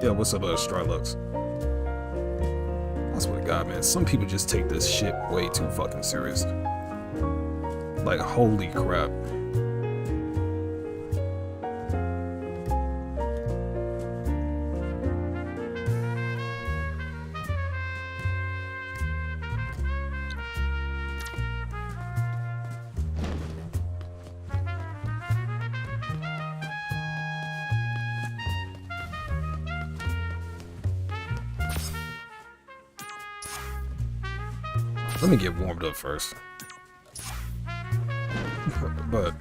Yeah, what's up, Strylux? I swear to God, man, some people just take this shit way too fucking serious. Like, holy crap. Let me get warmed up first. But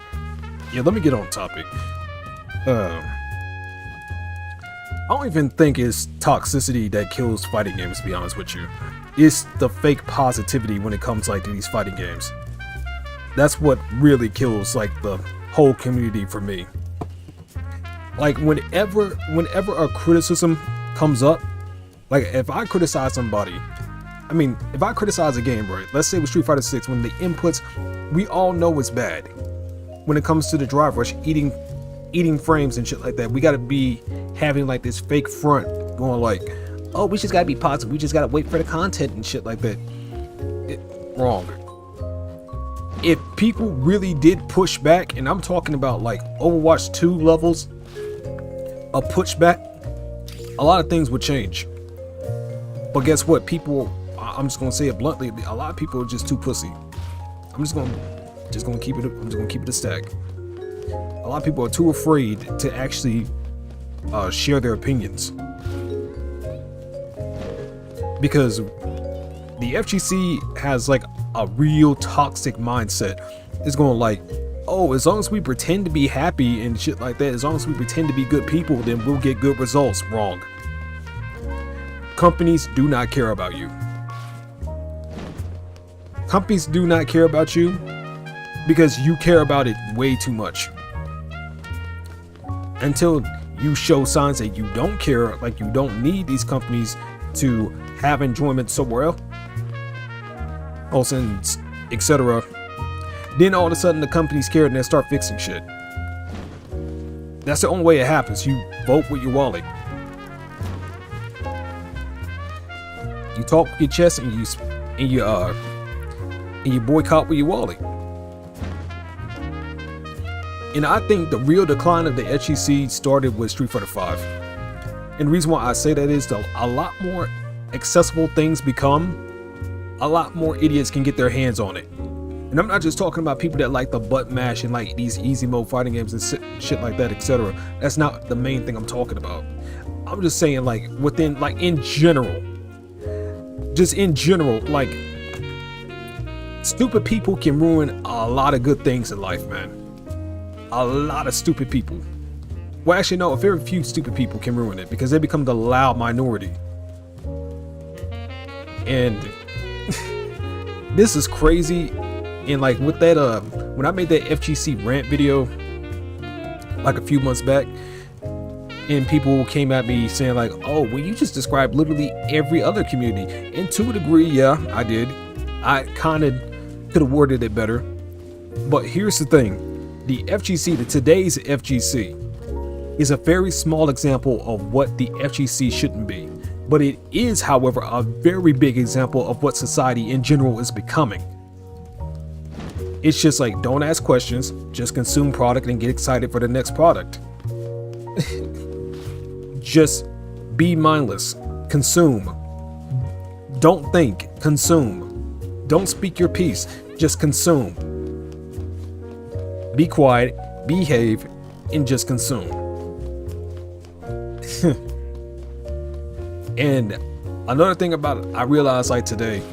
yeah, let me get on topic. I don't even think it's toxicity that kills fighting games, to be honest with you. It's the fake positivity when it comes like to these fighting games. That's what really kills like the whole community for me. Like whenever a criticism comes up, like if I criticize somebody, I mean, if I criticize a game, right, let's say with Street Fighter 6, when the inputs, we all know it's bad. When it comes to the drive rush, eating frames and shit like that, we gotta be having like this fake front going like, oh, we just gotta be positive, we just gotta wait for the content and shit like that. Wrong. If people really did push back, and I'm talking about like Overwatch 2 levels of pushback, a lot of things would change. But guess what? People, I'm just gonna say it bluntly, a lot of people are just too pussy. I'm just gonna keep it a stack. A lot of people are too afraid to actually share their opinions, because the FGC has like a real toxic mindset. It's going like, oh, as long as we pretend to be happy and shit like that, as long as we pretend to be good people, then we'll get good results. Wrong. Companies do not care about you. Companies do not care about you because you care about it way too much. Until you show signs that you don't care, like you don't need these companies to have enjoyment somewhere else, and etc. Then all of a sudden the companies care and they start fixing shit. That's the only way it happens. You vote with your wallet. You talk with your chest and you boycott with your wallet. And I think the real decline of the HEC started with Street Fighter 5. And the reason why I say that is that a lot more accessible things become, a lot more idiots can get their hands on it. And I'm not just talking about people that like the butt mash and like these easy mode fighting games and shit like that, etc. That's not the main thing I'm talking about. I'm just saying like within, like in general, just in general, like stupid people can ruin a lot of good things in life, man. A lot of stupid people. Well, actually, no, a very few stupid people can ruin it because they become the loud minority. And this is crazy. And like with that, when I made that FGC rant video like a few months back, and people came at me saying like, oh, well, you just described literally every other community. And to a degree, yeah, I did. I kind of could have worded it better. But here's the thing. The FGC, the today's FGC, is a very small example of what the FGC shouldn't be. But it is, however, a very big example of what society in general is becoming. It's just like, don't ask questions, just consume product and get excited for the next product. Just be mindless, consume. Don't think, consume. Don't speak your piece, just consume. Be quiet, behave, and just consume. And another thing about it, I realized like today,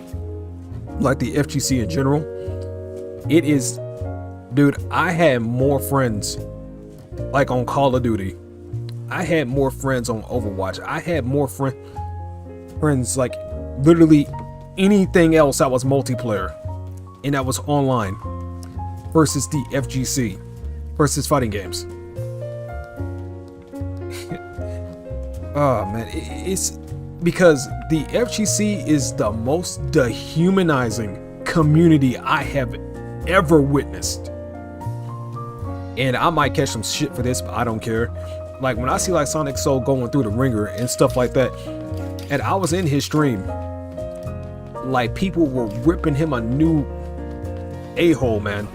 like the FGC in general, it is, dude, I had more friends like on Call of Duty. I had more friends on Overwatch. I had more friends like literally anything else that was multiplayer and that was online versus the FGC versus fighting games. Oh man, it's because the FGC is the most dehumanizing community I have ever witnessed. And I might catch some shit for this, but I don't care. Like when I see like Sonic Soul going through the ringer and stuff like that, and I was in his stream, like people were ripping him a new a-hole, man,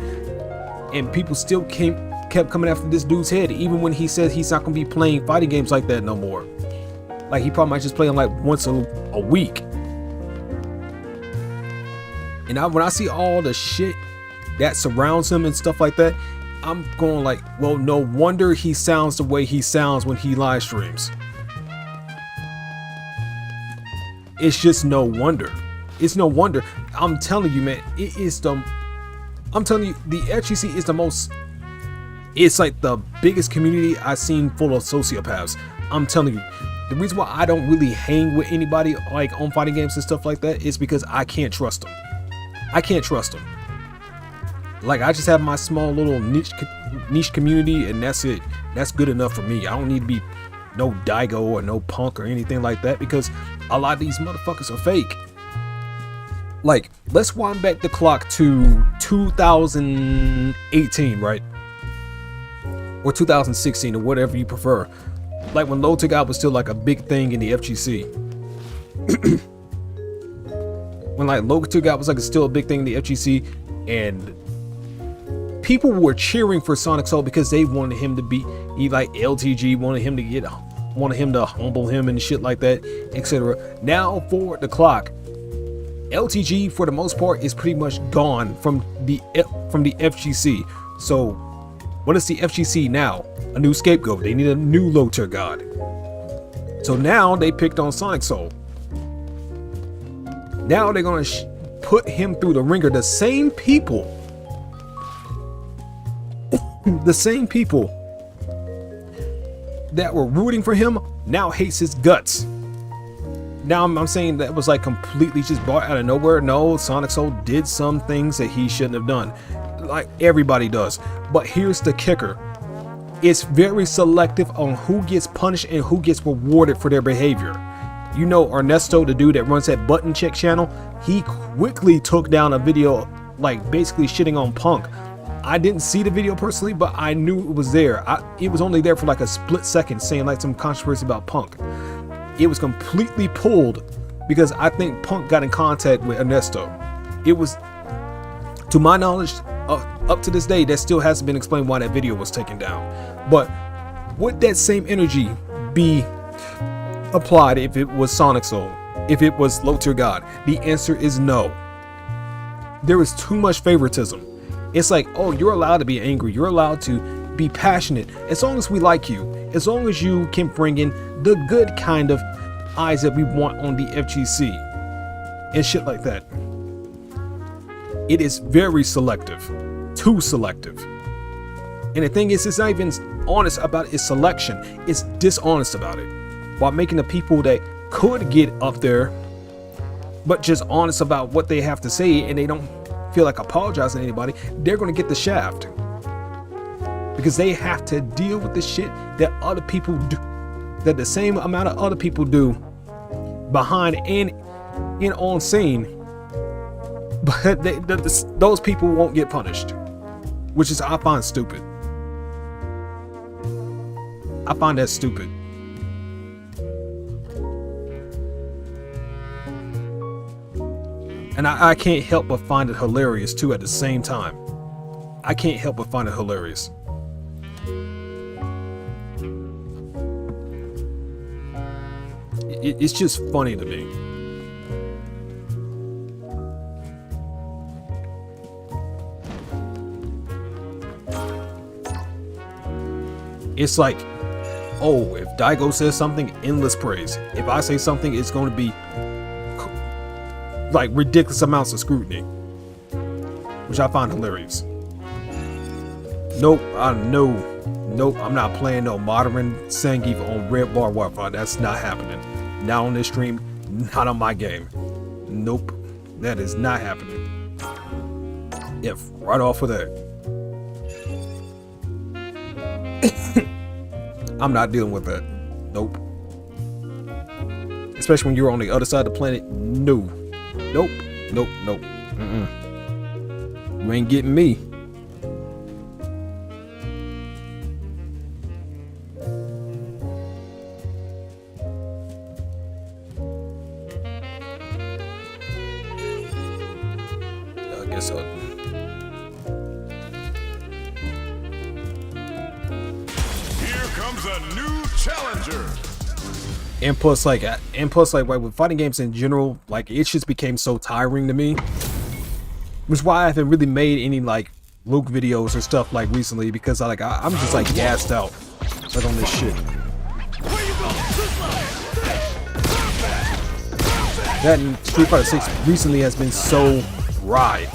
and people still kept coming after this dude's head, even when he said he's not gonna be playing fighting games like that no more. Like he probably might just play them like once a week. And when I see all the shit that surrounds him and stuff like that, I'm going like, well, no wonder he sounds the way he sounds when he live streams. It's just no wonder. It's no wonder. I'm telling you, man, I'm telling you, the FGC is the most, it's like the biggest community I've seen full of sociopaths. I'm telling you, the reason why I don't really hang with anybody like on fighting games and stuff like that is because I can't trust them. I can't trust them. Like I just have my small little niche community, and that's it. That's good enough for me. I don't need to be no Daigo or no Punk or anything like that, because a lot of these motherfuckers are fake. Like, let's wind back the clock to 2018, right? Or 2016, or whatever you prefer. Like when Low to God was still like a big thing in the FGC. When like Low to God was like still a big thing in the FGC, and people were cheering for Sonic Soul because they wanted him to be, like LTG wanted him to humble him and shit like that, etc. Now forward the clock, LTG for the most part is pretty much gone from the FGC. So what is the FGC now? A new scapegoat. They need a new Low-tier god. So now they picked on Sonic Soul. Now they're gonna put him through the ringer. The same people that were rooting for him now hates his guts. Now I'm saying that was like completely just brought out of nowhere. No, Sonic Soul did some things that he shouldn't have done, like everybody does. But here's the kicker: it's very selective on who gets punished and who gets rewarded for their behavior. You know, Ernesto, the dude that runs that button check channel, he quickly took down a video like basically shitting on Punk. I didn't see the video personally, but I knew it was there. It was only there for like a split second, saying like some controversy about Punk. It was completely pulled because I think Punk got in contact with Ernesto. It was, to my knowledge, up to this day, that still hasn't been explained why that video was taken down. But would that same energy be applied if it was Sonic Soul, if it was Low-tier God? The answer is no. There is too much favoritism. It's like, oh, you're allowed to be angry, you're allowed to be passionate, as long as we like you, as long as you can bring in the good kind of eyes that we want on the FGC and shit like that. It is very selective, too selective. And the thing is, it's not even honest about its selection, it's dishonest about it, while making the people that could get up there but just honest about what they have to say, and they don't feel like apologizing to anybody, they're going to get the shaft, because they have to deal with the shit that other people do, that the same amount of other people do behind and in on scene, but those people won't get punished, which is, I find stupid. I find that stupid. And I can't help but find it hilarious too at the same time. I can't help but find it hilarious. It's just funny to me. It's like, oh, if Daigo says something, endless praise. If I say something, it's going to be like ridiculous amounts of scrutiny, which I find hilarious. Nope, nope, I'm not playing no modern Zangief on Red Bar Wi-Fi. That's not happening. Not on this stream, not on my game. Nope, that is not happening. Yeah, right off of that. I'm not dealing with that. Nope. Especially when you're on the other side of the planet. No. Nope. Nope. Nope. You ain't getting me. this up. Here comes a new challenger. And plus, like with fighting games in general, like it just became so tiring to me. Which is why I haven't really made any like Luke videos or stuff like recently, because I'm just like gassed out like on this shit. That and Street Fighter 6 recently has been so dry.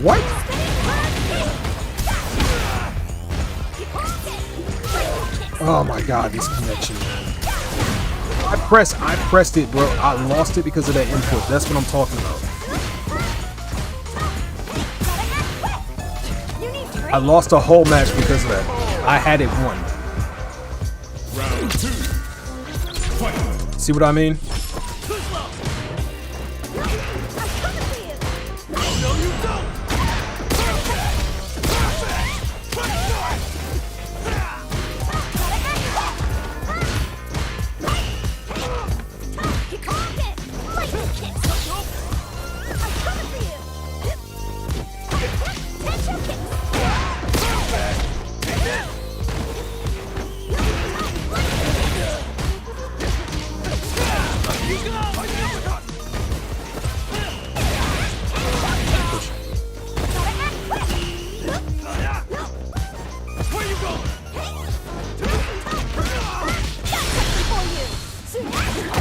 What? Oh my god, this connection, man. I pressed it, bro. I lost it because of that input. That's what I'm talking about. I lost a whole match because of that. I had it won. Round 2. Fight. See what I mean?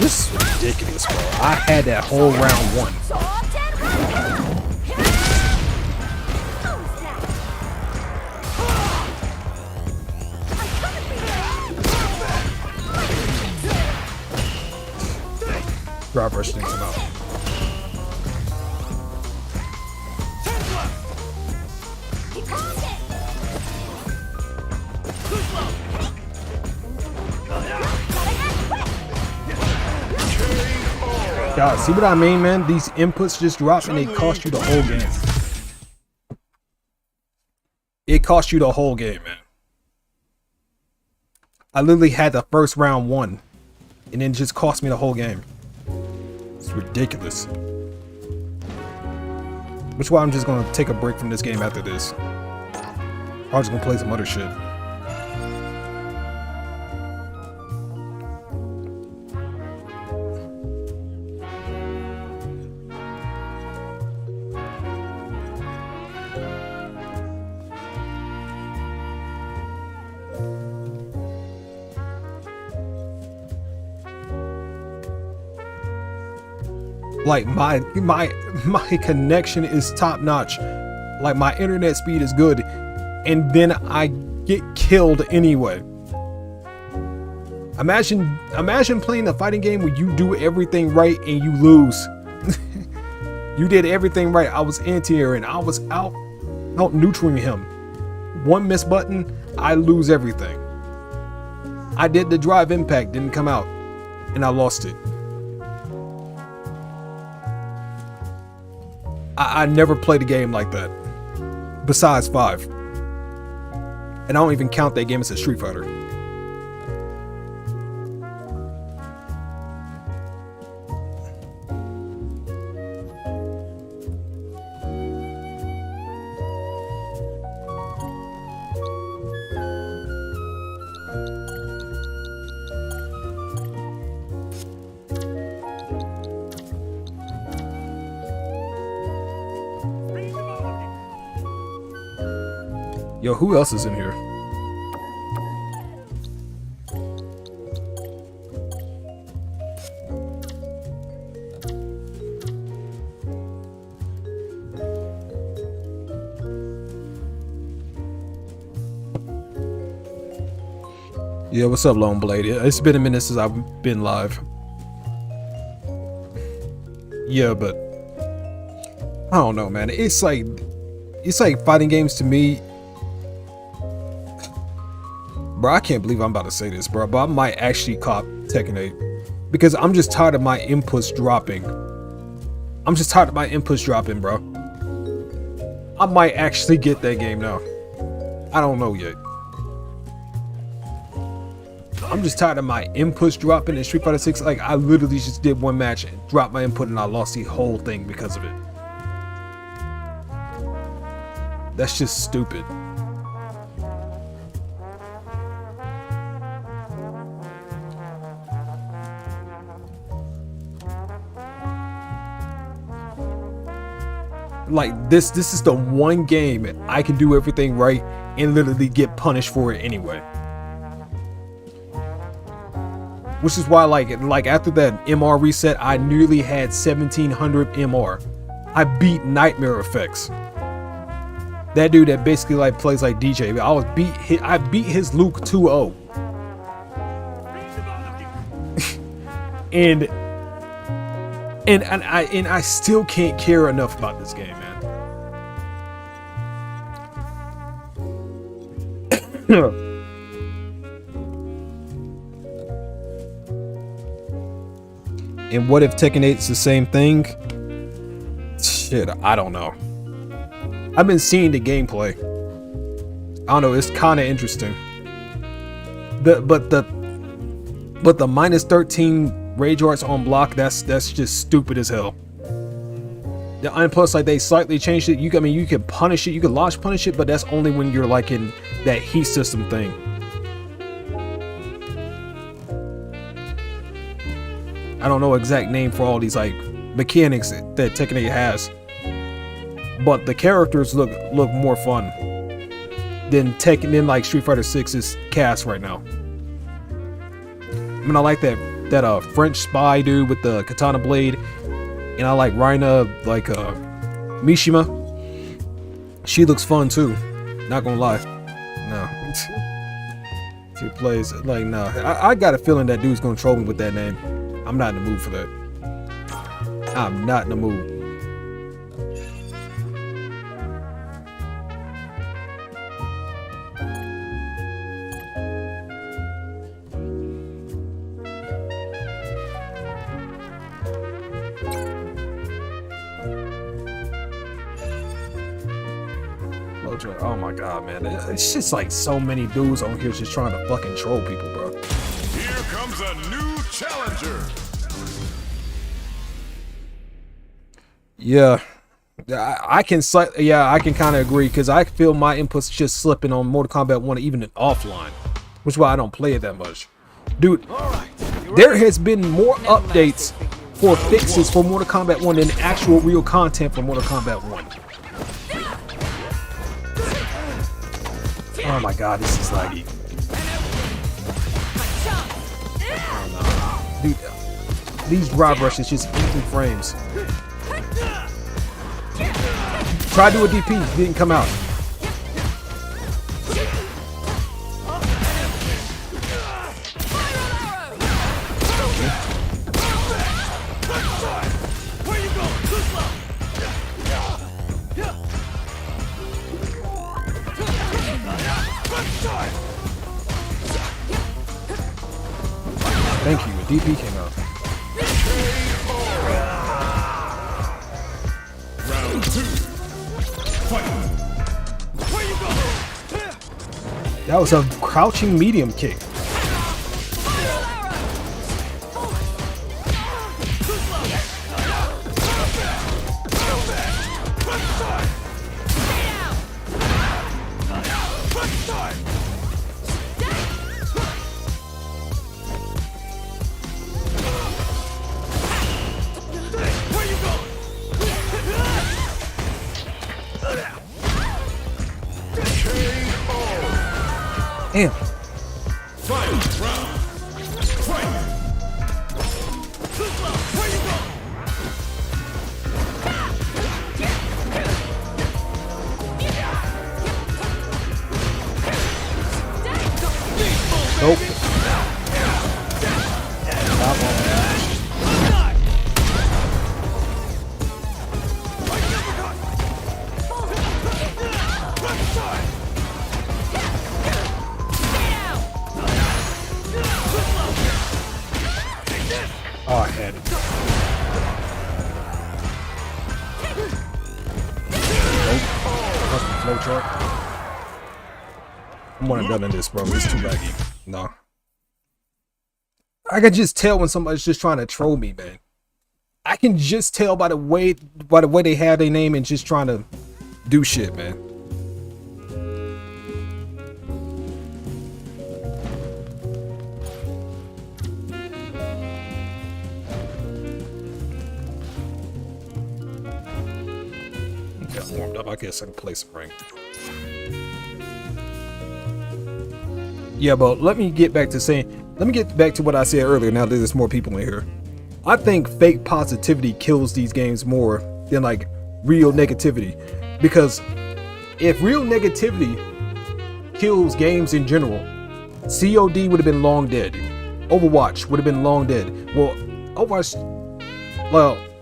This is ridiculous, bro. I had that whole round 1. Drive rush things him out. God, see what I mean, man? These inputs just drop and they cost you the whole game. It cost you the whole game, man. I literally had the first round won, and then it just cost me the whole game. It's ridiculous. Which is why I'm just gonna take a break from this game after this. I'm just gonna play some other shit. Like my connection is top notch. Like my internet speed is good, and then I get killed anyway. Imagine playing a fighting game where you do everything right and you lose. You did everything right. I was anti-air and I was out neutering him. One miss button, I lose everything. I did the drive impact, didn't come out, and I lost it. I never played a game like that, besides 5. And I don't even count that game as a Street Fighter. Yo, who else is in here? Yeah, what's up, Lone Blade? It's been a minute since I've been live. Yeah, but I don't know, man. It's like fighting games to me. Bro, I can't believe I'm about to say this, bro, but I might actually cop Tekken 8. Because I'm just tired of my inputs dropping. I'm just tired of my inputs dropping, bro. I might actually get that game now. I don't know yet. I'm just tired of my inputs dropping in Street Fighter 6. Like, I literally just did one match and dropped my input and I lost the whole thing because of it. That's just stupid. Like, this is the one game I can do everything right and literally get punished for it anyway. Which is why, like after that MR reset, I nearly had 1700 MR. I beat Nightmare Effects. That dude that basically like plays like DJ. I beat his Luke 2-0. and I still can't care enough about this game, man. And what if Tekken 8's the same thing? Shit, I don't know. I've been seeing the gameplay. I don't know, it's kind of interesting. But the minus 13 rage arts on block, that's just stupid as hell. And plus, like, they slightly changed it. You can punish it, you can launch punish it, but that's only when you're like in that heat system thing. I don't know exact name for all these like mechanics that Tekken 8 has, but the characters look more fun than like Street Fighter 6's cast right now. I mean, I like that French spy dude with the katana blade, and I like Reina, like Mishima. She looks fun too. Not gonna lie, no. She plays like no. I got a feeling that dude's gonna troll me with that name. I'm not in the mood for that. I'm not in the mood. Oh my god, man. It's just like so many dudes on here just trying to fucking troll people, bro. Here comes a new challenger. Yeah, I can kind of agree, because I feel my inputs just slipping on Mortal Kombat 1 even in offline, which is why I don't play it that much. Dude, there has been more updates for fixes for Mortal Kombat 1 than actual real content for Mortal Kombat 1. Oh my god, this is laggy. Oh no. Dude, these drive rushes just eat through frames. Tried to do a DP, didn't come out. Thank you, a DP came out. Round 2. Fight. That was a crouching medium kick. Damn. Fight. Round. Fight. Nope. want to done in this, bro. It's too laggy. No. I can just tell when somebody's just trying to troll me, man. I can just tell by the way they have their name and just trying to do shit, man. Okay, I'm warmed up. I guess I can play some ring. Yeah, but let me get back to what I said earlier. Now that there's more people in here, I think fake positivity kills these games more than like real negativity, because if real negativity kills games in general, COD would have been long dead. Overwatch would have been long dead. Well,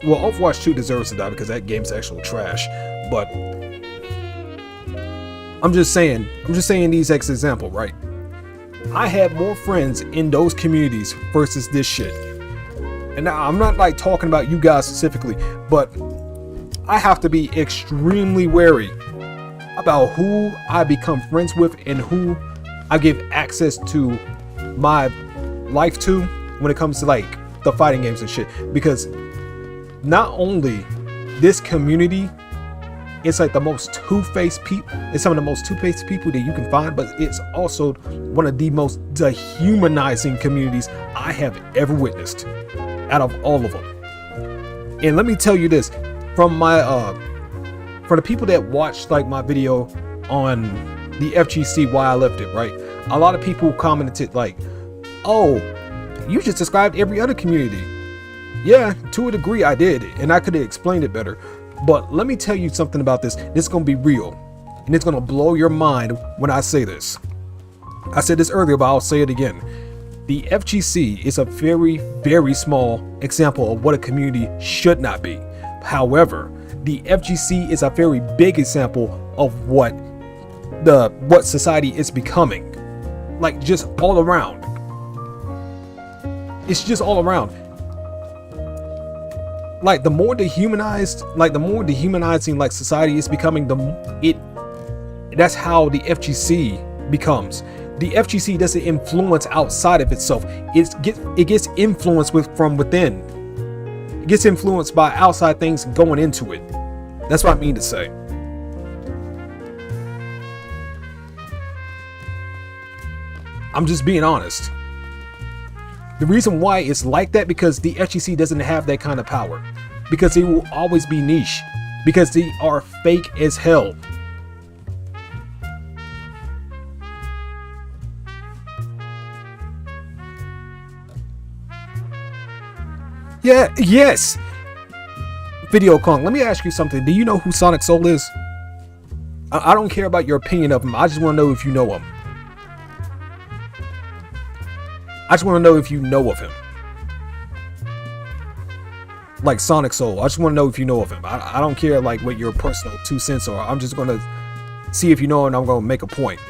Overwatch 2 deserves to die because that game's actual trash. But I'm just saying these as example, right? I had more friends in those communities versus this shit. And now I'm not like talking about you guys specifically, but I have to be extremely wary about who I become friends with and who I give access to my life to when it comes to like the fighting games and shit. Because not only this community, it's like the most two-faced people. It's some of the most two-faced people that you can find, but it's also one of the most dehumanizing communities I have ever witnessed out of all of them. And let me tell you this, from my for the people that watched like my video on the FGC, why I left it, right? A lot of people commented like, oh, you just described every other community. Yeah, to a degree I did, and I could have explained it better. But let me tell you something about this. This is going to be real, and it's going to blow your mind when I say this. I said this earlier, but I'll say it again. The FGC is a very, very small example of what a community should not be. However, the FGC is a very big example of what society is becoming. Like, just all around. It's just all around. Like, the more dehumanizing like society is becoming, that's how the FGC becomes. The FGC doesn't influence outside of itself. It gets influenced from within. It gets influenced by outside things going into it. That's what I mean to say. I'm just being honest. The reason why it's like that, because the FGC doesn't have that kind of power. Because they will always be niche. Because they are fake as hell. Yeah, yes. Video Kong, let me ask you something. Do you know who Sonic Soul is? I don't care about your opinion of him. I just want to know if you know him. I just want to know if you know of him. Like Sonic Soul. I just want to know if you know of him. I don't care like what your personal 2 cents are. I'm just going to see if you know, and I'm going to make a point.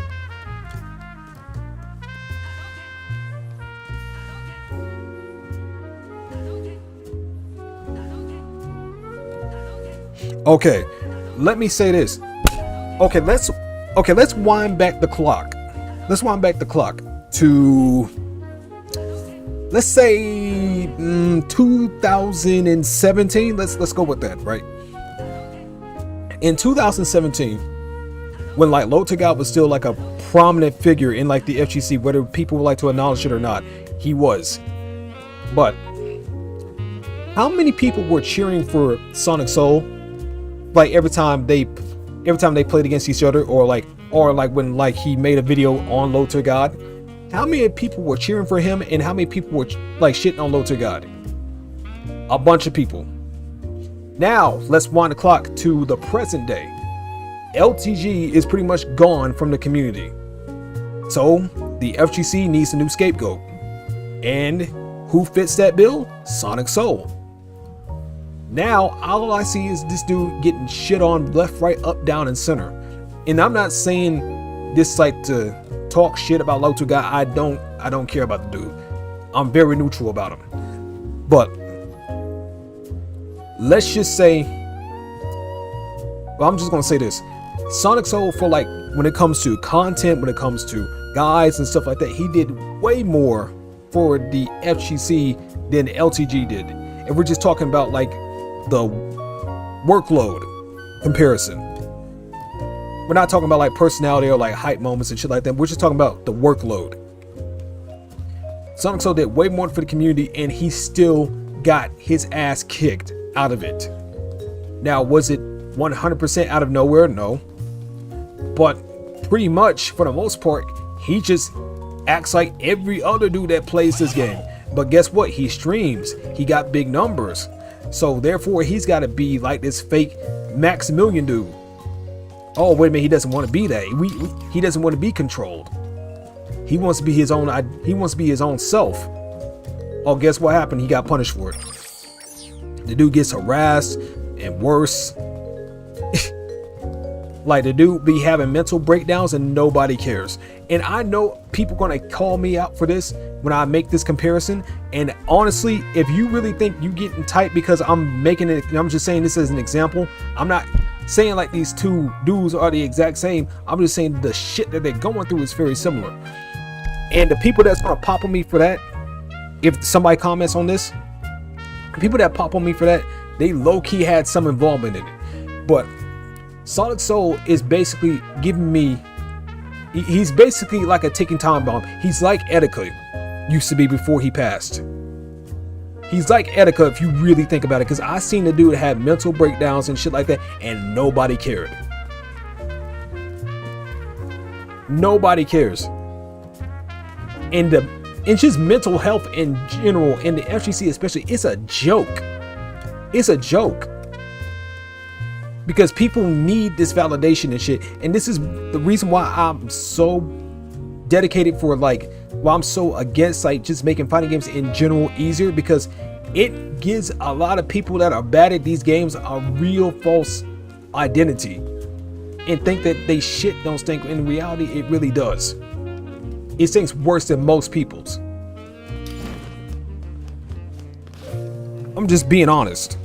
Okay, let me say this. Okay, let's wind back the clock. Let's wind back the clock to, let's say 2017. Let's go with that, right? In 2017, when like Lotogod was still like a prominent figure in like the FGC, whether people would like to acknowledge it or not, he was. But how many people were cheering for Sonic Soul? Like every time they played against each other, or when like he made a video on Lotogod, how many people were cheering for him, and how many people were like shitting on Lotogod? A bunch of people. Now let's wind the clock to the present day. LTG is pretty much gone from the community, so the FGC needs a new scapegoat. And who fits that bill? Sonic Soul. Now all I see is this dude getting shit on left, right, up, down, and center. And I'm not saying this like to talk shit about Lotogod. I don't care about the dude. I'm very neutral about him. But let's just say, well, I'm just gonna say this. Sonic Soul, for like when it comes to content, when it comes to guides and stuff like that, he did way more for the FGC than LTG did. And we're just talking about like the workload comparison. We're not talking about like personality or like hype moments and shit like that. We're just talking about the workload. Sonic Soul did way more for the community, and he still got his ass kicked out of it. Now, was it 100% out of nowhere? No. But pretty much, for the most part, he just acts like every other dude that plays this game. But guess what? He streams. He got big numbers. So therefore, he's got to be like this fake Maximilian dude. Oh, wait a minute. He doesn't want to be that. He doesn't want to be controlled. He wants to be his own. He wants to be his own self. Oh, guess what happened? He got punished for it. The dude gets harassed and worse. Like, the dude be having mental breakdowns and nobody cares. And I know people gonna call me out for this when I make this comparison. And honestly, if you really think you getting tight because I'm making it, I'm just saying this as an example. I'm not saying like these two dudes are the exact same. I'm just saying the shit that they're going through is very similar. And the people that's gonna pop on me for that, if somebody comments on this, people that pop on me for that, they low-key had some involvement in it. But Sonic Soul is basically giving me, he's basically like a ticking time bomb. He's like Etika used to be before he passed. He's like Etika if you really think about it, because I seen the dude have mental breakdowns and shit like that, and nobody cared. Nobody cares. And it's just mental health in general, in the FGC especially, it's a joke. It's a joke. Because people need this validation and shit. And this is the reason why I'm so dedicated for like, why I'm so against like just making fighting games in general easier, because it gives a lot of people that are bad at these games a real false identity and think that they shit don't stink. In reality, it really does. It stinks worse than most people's. I'm just being honest.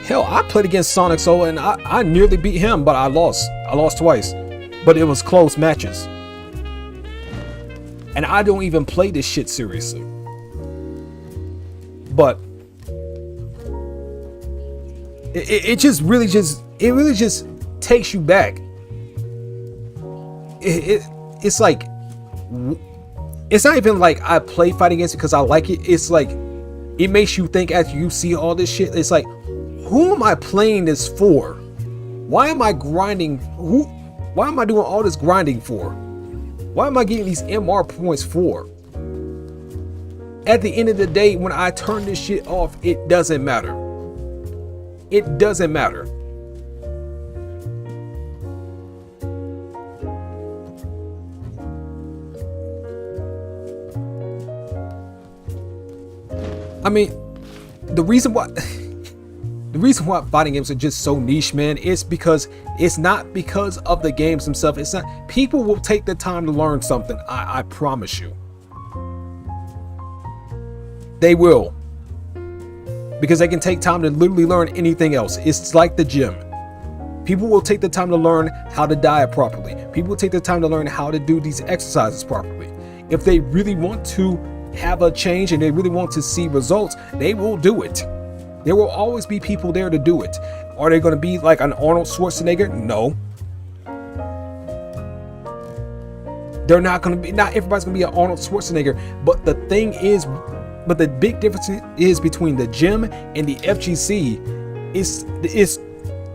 Hell, I played against Sonic Soul and I nearly beat him, but I lost. I lost twice. But it was close matches. And I don't even play this shit seriously. But it really just takes you back. It's like, it's not even like I play fighting games because I like it. It's like, it makes you think after you see all this shit. It's like, who am I playing this for? Why am I grinding? Why am I doing all this grinding for? Why am I getting these MR points for? At the end of the day, when I turn this shit off, it doesn't matter. It doesn't matter. I mean, the reason why fighting games are just so niche, man, is because it's not because of the games themselves. It's not. People will take the time to learn something. I promise you. They will. Because they can take time to literally learn anything else. It's like the gym. People will take the time to learn how to diet properly. People will take the time to learn how to do these exercises properly. If they really want to have a change and they really want to see results, they will do it. There will always be people there to do it. Are they going to be like an Arnold Schwarzenegger? No. They're not going to be, not everybody's going to be an Arnold Schwarzenegger. But the thing is, but the big difference is between the gym and the FGC is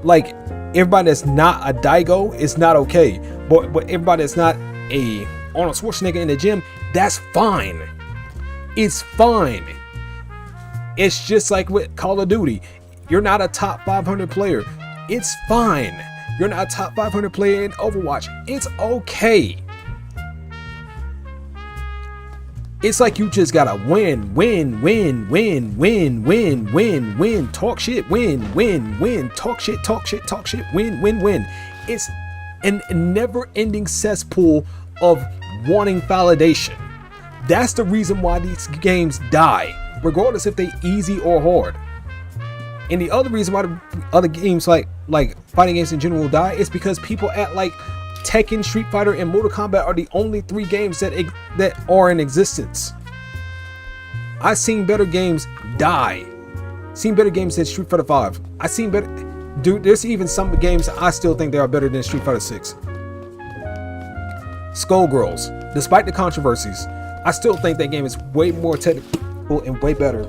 like, everybody that's not a Daigo is not okay. But everybody that's not a Arnold Schwarzenegger in the gym, that's fine. It's fine. It's just like with Call of Duty. You're not a top 500 player. It's fine. You're not a top 500 player in Overwatch. It's okay. It's like you just gotta win. Talk shit, win. Talk shit, win. It's a never-ending cesspool of wanting validation. That's the reason why these games die, regardless if they easy or hard. And the other reason why the other games like fighting games in general die is because people act like Tekken, Street Fighter, and Mortal Kombat are the only 3 games that are in existence. I've seen better games die. Seen better games than Street Fighter 5. I've seen better. Dude, there's even some games I still think they are better than Street Fighter 6. Skullgirls, despite the controversies, I still think that game is way more technical and way better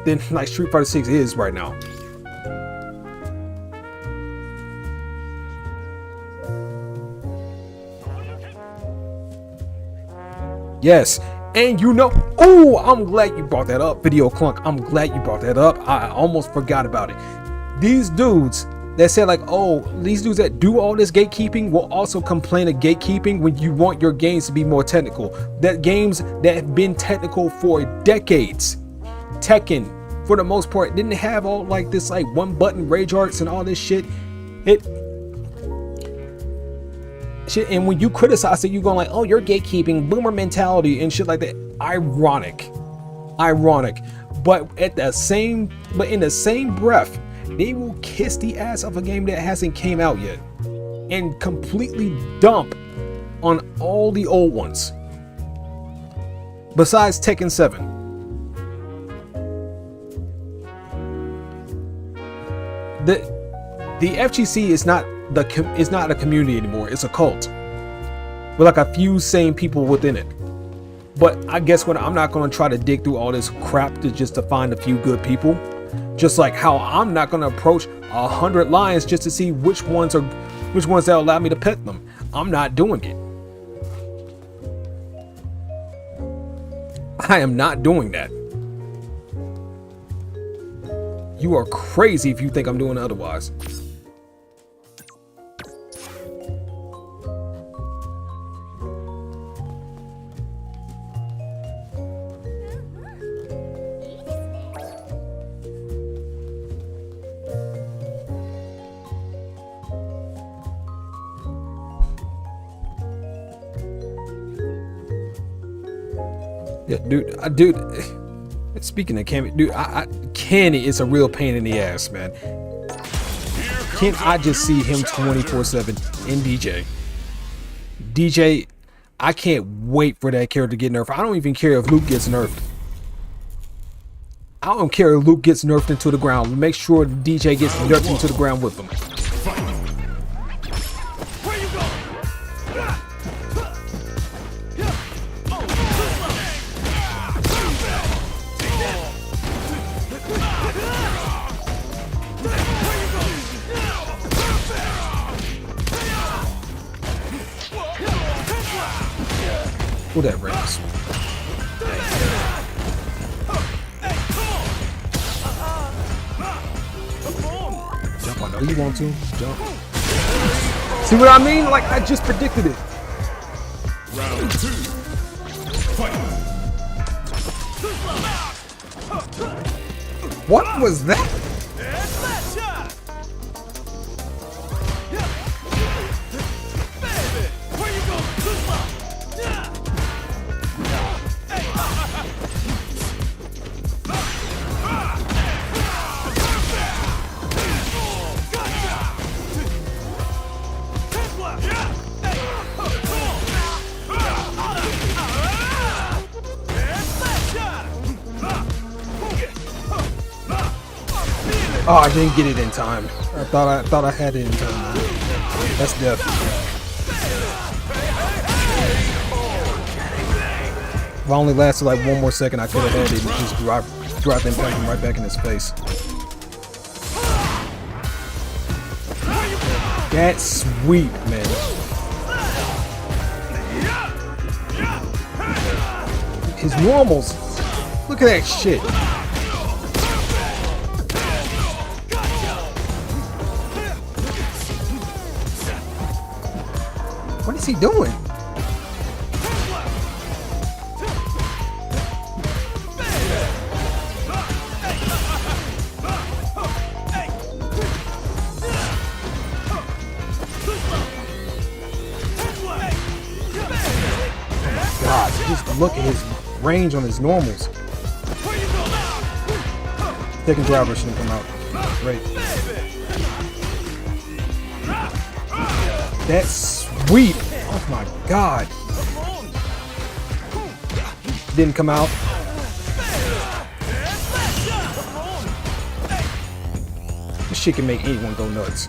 than like Street Fighter 6 is right now. Yes, and you know, oh, I'm glad you brought that up, Video Clunk. I'm glad you brought that up. I almost forgot about it. These dudes that said like, oh, these dudes that do all this gatekeeping will also complain of gatekeeping when you want your games to be more technical. That games that have been technical for decades. Tekken, for the most part, didn't have all like this like one button rage arts and all this shit. And when you criticize it, you go like, oh, you're gatekeeping, boomer mentality and shit like that. Ironic. But in the same breath, they will kiss the ass of a game that hasn't came out yet and completely dump on all the old ones besides Tekken 7. The FGC is not a community anymore. It's a cult with like a few sane people within it. But I guess what, I'm not going to try to dig through all this crap to find a few good people. Just like how I'm not going to approach 100 lions just to see which ones that allow me to pet them. I'm not doing it. I am not doing that. You are crazy if you think I'm doing otherwise. Yeah, dude. Speaking of Cammy, dude, Kenny is a real pain in the ass, man. Can't I just see him 24/7 in DJ? DJ, I can't wait for that character to get nerfed. I don't even care if Luke gets nerfed. I don't care if Luke gets nerfed into the ground. Make sure the DJ gets nerfed into the ground with him. Who that race? Jump, I know you want to. Jump. See what I mean? Like, I just predicted it. Round 2. Fight. What was that? Oh, I didn't get it in time. I thought I had it in time. That's death. If I only lasted like one more second, I could have had it and just drive impact him right back in his face. That's sweet, man. His normals. Look at that shit. What is he doing? Just look at his range on his normals. Second driver shouldn't come out. Right. That's sweet. Oh my god. Didn't come out. This shit can make anyone go nuts.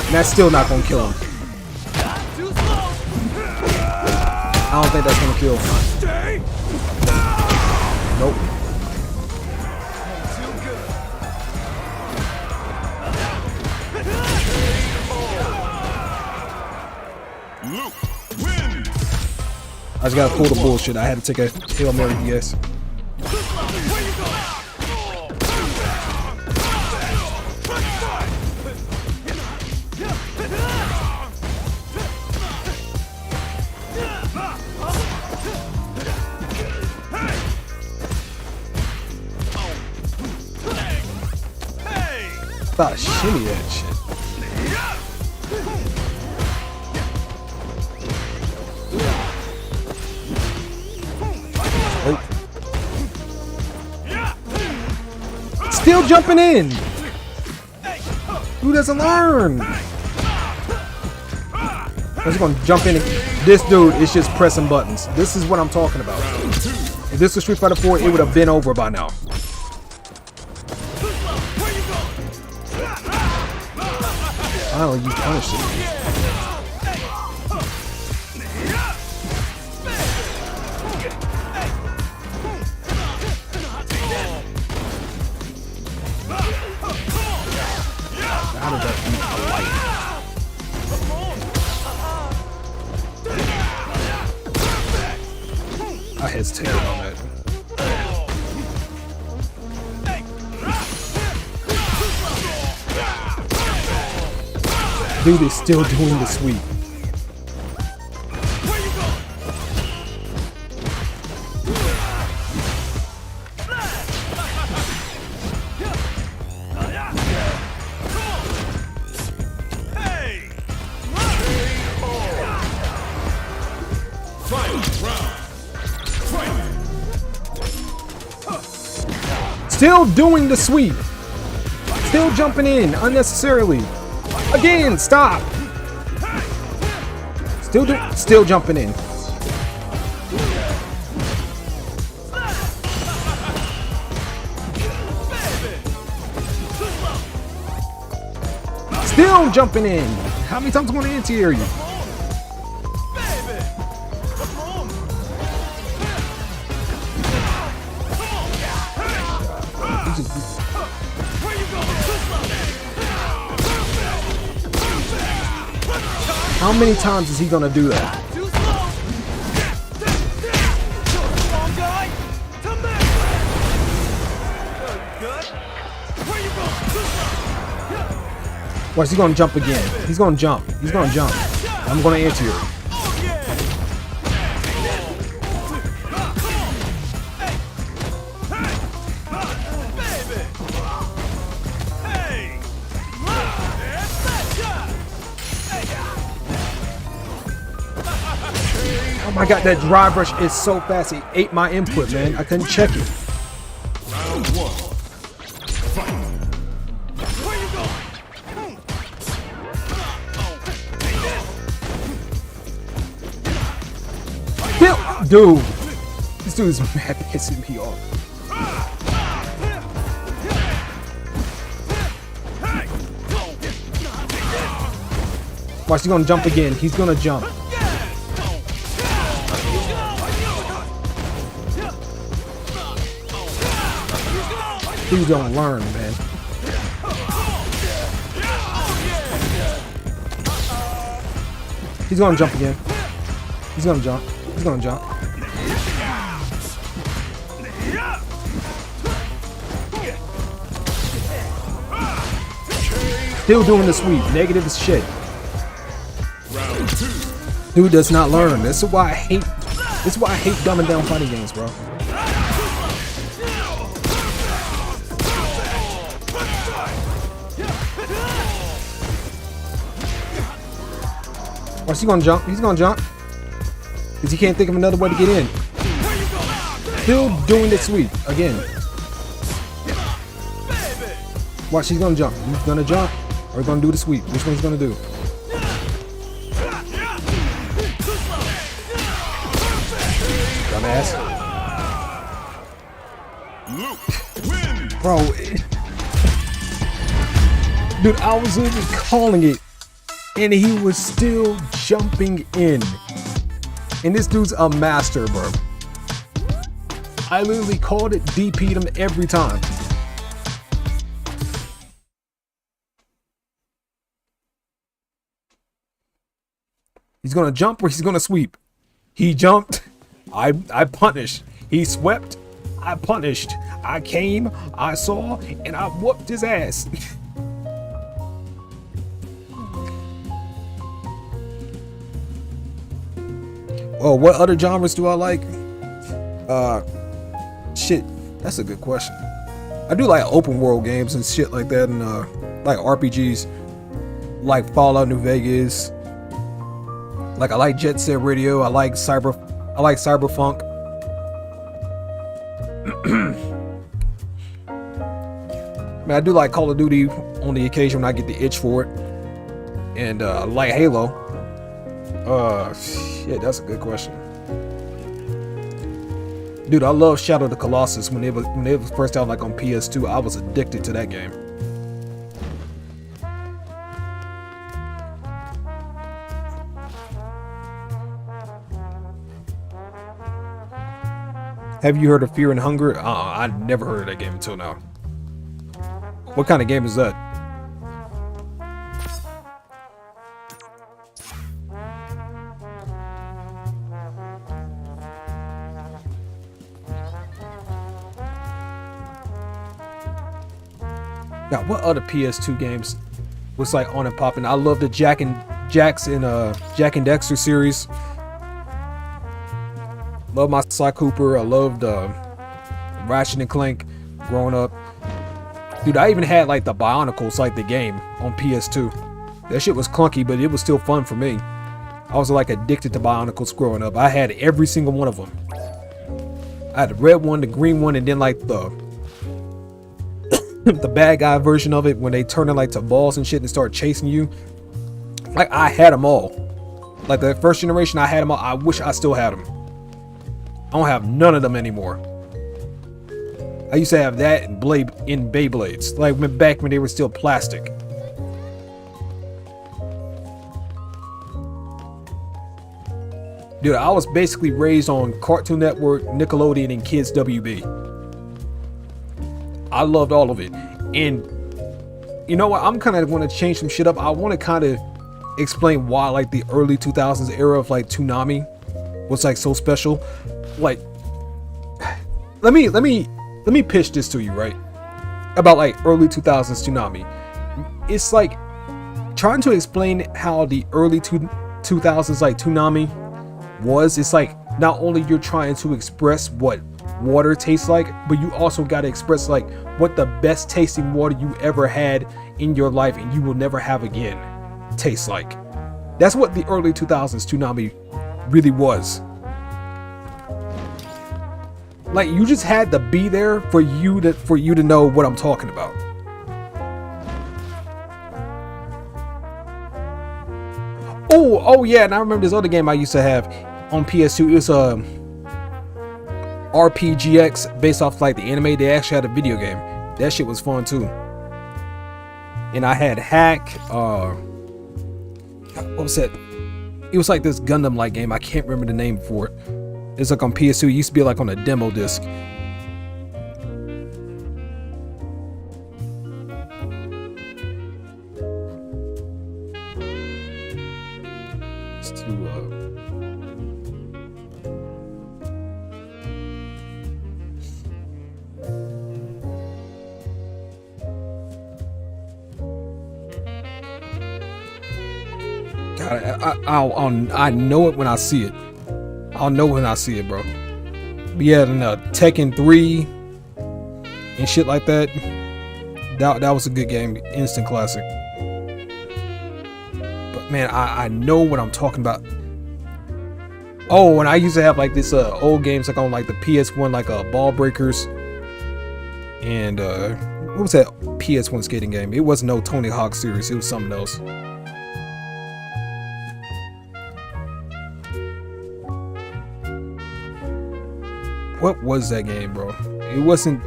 And that's still not gonna kill him. I don't think that's gonna kill him. Nope. I just gotta pull the bullshit. I had to take a Hail Mary DS. Thought shimmy that shit. Oh. Still jumping in. Who doesn't learn? I'm just gonna jump in. This dude is just pressing buttons. This is what I'm talking about. If this was Street Fighter 4, it would have been over by now. Oh, you punished it. How did that beat a light? I hesitated on that. Dude is still doing the sweep. Still doing the sweep. Still jumping in unnecessarily. Again, stop. Still jumping in. Still jumping in. How many times am I going to anti-air you? How many times is he gonna do that? Watch, he's gonna jump again. He's gonna jump. He's gonna jump. I'm gonna answer you. Oh my god, that drive rush is so fast. It ate my input, man. I couldn't check it. Round one. Fight. Where you going? Dude, this dude is mad pissing me off. Watch, he's gonna jump again. He's gonna jump. Dude don't learn, man. He's gonna jump again. He's gonna jump. He's gonna jump. Still doing the sweep. Negative as shit. Dude does not learn. This is why I hate. This is why I hate dumbing down fighting games, bro. Watch, he's gonna jump. He's gonna jump. Because he can't think of another way to get in. Still doing the sweep again. Watch, he's gonna jump. He's gonna jump. Or he's gonna do the sweep. Which one he's gonna do? Dumbass. Bro. Dude, I was literally calling it. And he was still jumping in. And this dude's a master, bro. I literally called it, DP'd him every time. He's gonna jump or he's gonna sweep. He jumped, I punished. He swept, I punished. I came, I saw, and I whooped his ass. Oh, what other genres do I like? Shit, that's a good question. I do like open world games and shit like that, and like RPGs, like Fallout New Vegas. Like I like Jet Set Radio. I like Cyberpunk. Man, I do like Call of Duty on the occasion when I get the itch for it, and like Halo. Shit, that's a good question. Dude, I love Shadow of the Colossus when it was first out, like on PS2. I was addicted to that game. Have you heard of Fear and Hunger? I never heard of that game until now. What kind of game is that? Now, what other PS2 games was like on and popping? I love the Jack and Dexter series. Love my Sly Cooper. I loved Ratchet and Clank growing up. Dude, I even had like the Bionicles, like the game on PS2. That shit was clunky, but it was still fun for me. I was like addicted to Bionicles growing up. I had every single one of them. I had the red one, the green one, and then like the bad guy version of it when they turn it like to balls and shit and start chasing you. Like I had them all. Like the first generation, I had them all. I wish I still had them. I don't have none of them anymore. I used to have that in Beyblades, like back when they were still plastic. Dude, I was basically raised on Cartoon Network, Nickelodeon, and Kids WB. I loved all of it. And you know what? I'm kind of going to change some shit up. I want to kind of explain why like the early 2000s era of like Toonami was like so special. Like, let me pitch this to you, right? About like early 2000s Toonami. It's like trying to explain how the early 2000s like Toonami was. It's like not only you're trying to express what water tastes like, but you also got to express like what the best tasting water you ever had in your life and you will never have again tastes like. That's what the early 2000s Toonami really was. Like you just had to be there for you to know what I'm talking about. Oh yeah, and I remember this other game I used to have on PS2. It was RPGX based off like the anime. They actually had a video game. That shit was fun too. And I had Hack. What was that? It was like this Gundam like game. I can't remember the name for it. It's like on PS2. It used to be like on a demo disc. It's too God, I know it when I see it. I'll know when I see it, bro. But yeah, and Tekken 3 and shit like that. That was a good game, instant classic. But Man, I know what I'm talking about. Oh, and I used to have like this old games like on like the PS1, like Ball Breakers. And what was that PS1 skating game? It wasn't no Tony Hawk series, it was something else. What was that game, bro? It wasn't.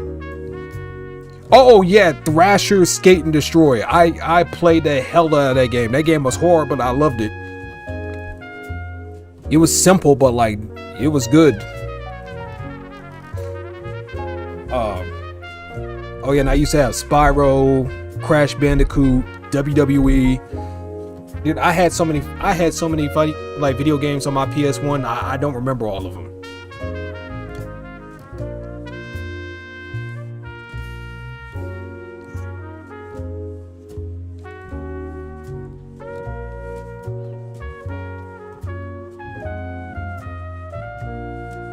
Oh yeah, Thrasher Skate and Destroy. I played the hell out of that game. That game was horrible, but I loved it. It was simple, but like it was good. Oh yeah, and I used to have Spyro, Crash Bandicoot, WWE. Dude, I had so many like video games on my PS1. I don't remember all of them.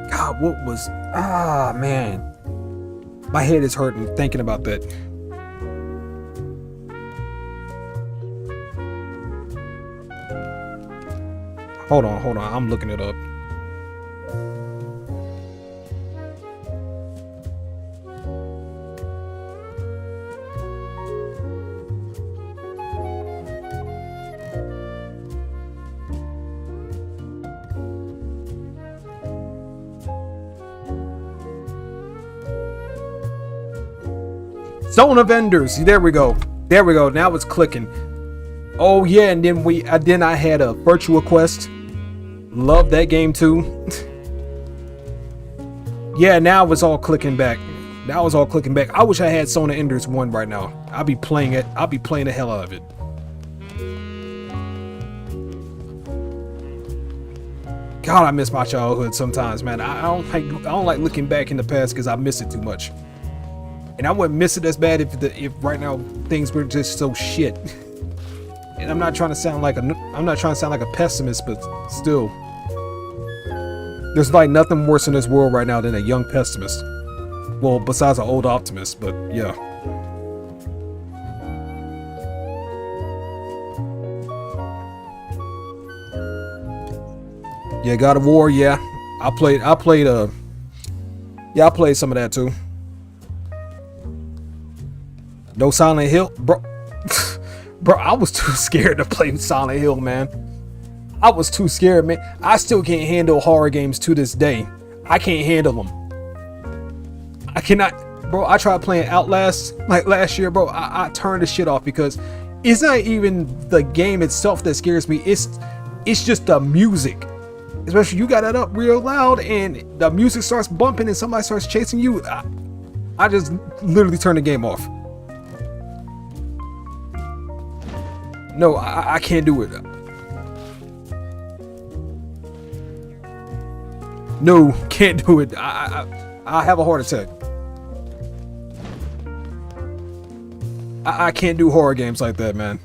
God, what was man. My head is hurting thinking about that. Hold on. I'm looking it up. Zone of Enders. There we go. Now it's clicking. Oh yeah, and then I had a Virtua Quest. Love that game too. Yeah, now it's all clicking back. I wish I had Zone of Enders 1 right now. I'll be playing it. I'll be playing the hell out of it. God, I miss my childhood sometimes, man. I don't like looking back in the past because I miss it too much. And I wouldn't miss it as bad if right now things were just so shit. And I'm not trying to sound like a pessimist, but still, there's like nothing worse in this world right now than a young pessimist. Well, besides an old optimist, but yeah. Yeah, God of War. Yeah, I played some of that too. No Silent Hill, bro. Bro, I was too scared to play Silent Hill, man. I was too scared, man. I still can't handle horror games to this day. I can't handle them. I cannot, bro. I tried playing Outlast like last year, bro. I turned the shit off because it's not even the game itself that scares me. It's just the music. Especially you got it up real loud and the music starts bumping and somebody starts chasing you. I just literally turned the game off. No, I can't do it. No, can't do it. I have a heart attack. I can't do horror games like that, man.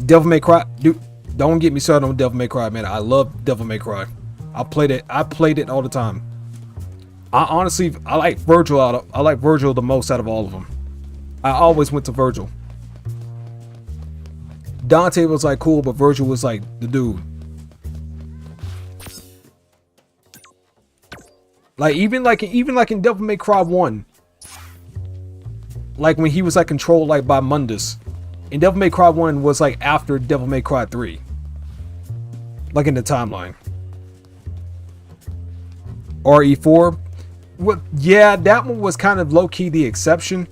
Devil May Cry, dude. Don't get me started on Devil May Cry, man. I love Devil May Cry. I played it all the time. I like Virgil I like Virgil the most out of all of them. I always went to Virgil. Dante was like cool, but Virgil was like the dude. Like even like in Devil May Cry 1. Like when he was like controlled like by Mundus. And Devil May Cry 1 was like after Devil May Cry 3. Like in the timeline. RE4. Well, yeah, that one was kind of low-key the exception.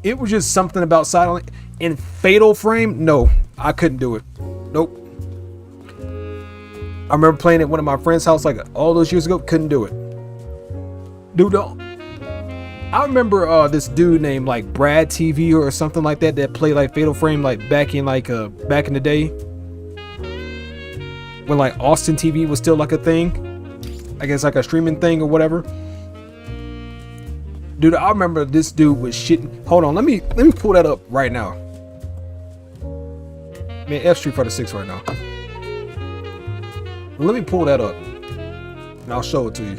It was just something about Silent in Fatal Frame. No, I couldn't do it. Nope. I remember playing at one of my friends' house like all those years ago. Couldn't do it. Dude, I remember this dude named like Brad TV or something like that played like Fatal Frame like back in the day when like Austin TV was still like a thing. I guess like a streaming thing or whatever. Dude, I remember this dude was shitting. Hold on, let me pull that up right now. Man, F Street Fighter 6 right now. Let me pull that up, and I'll show it to you.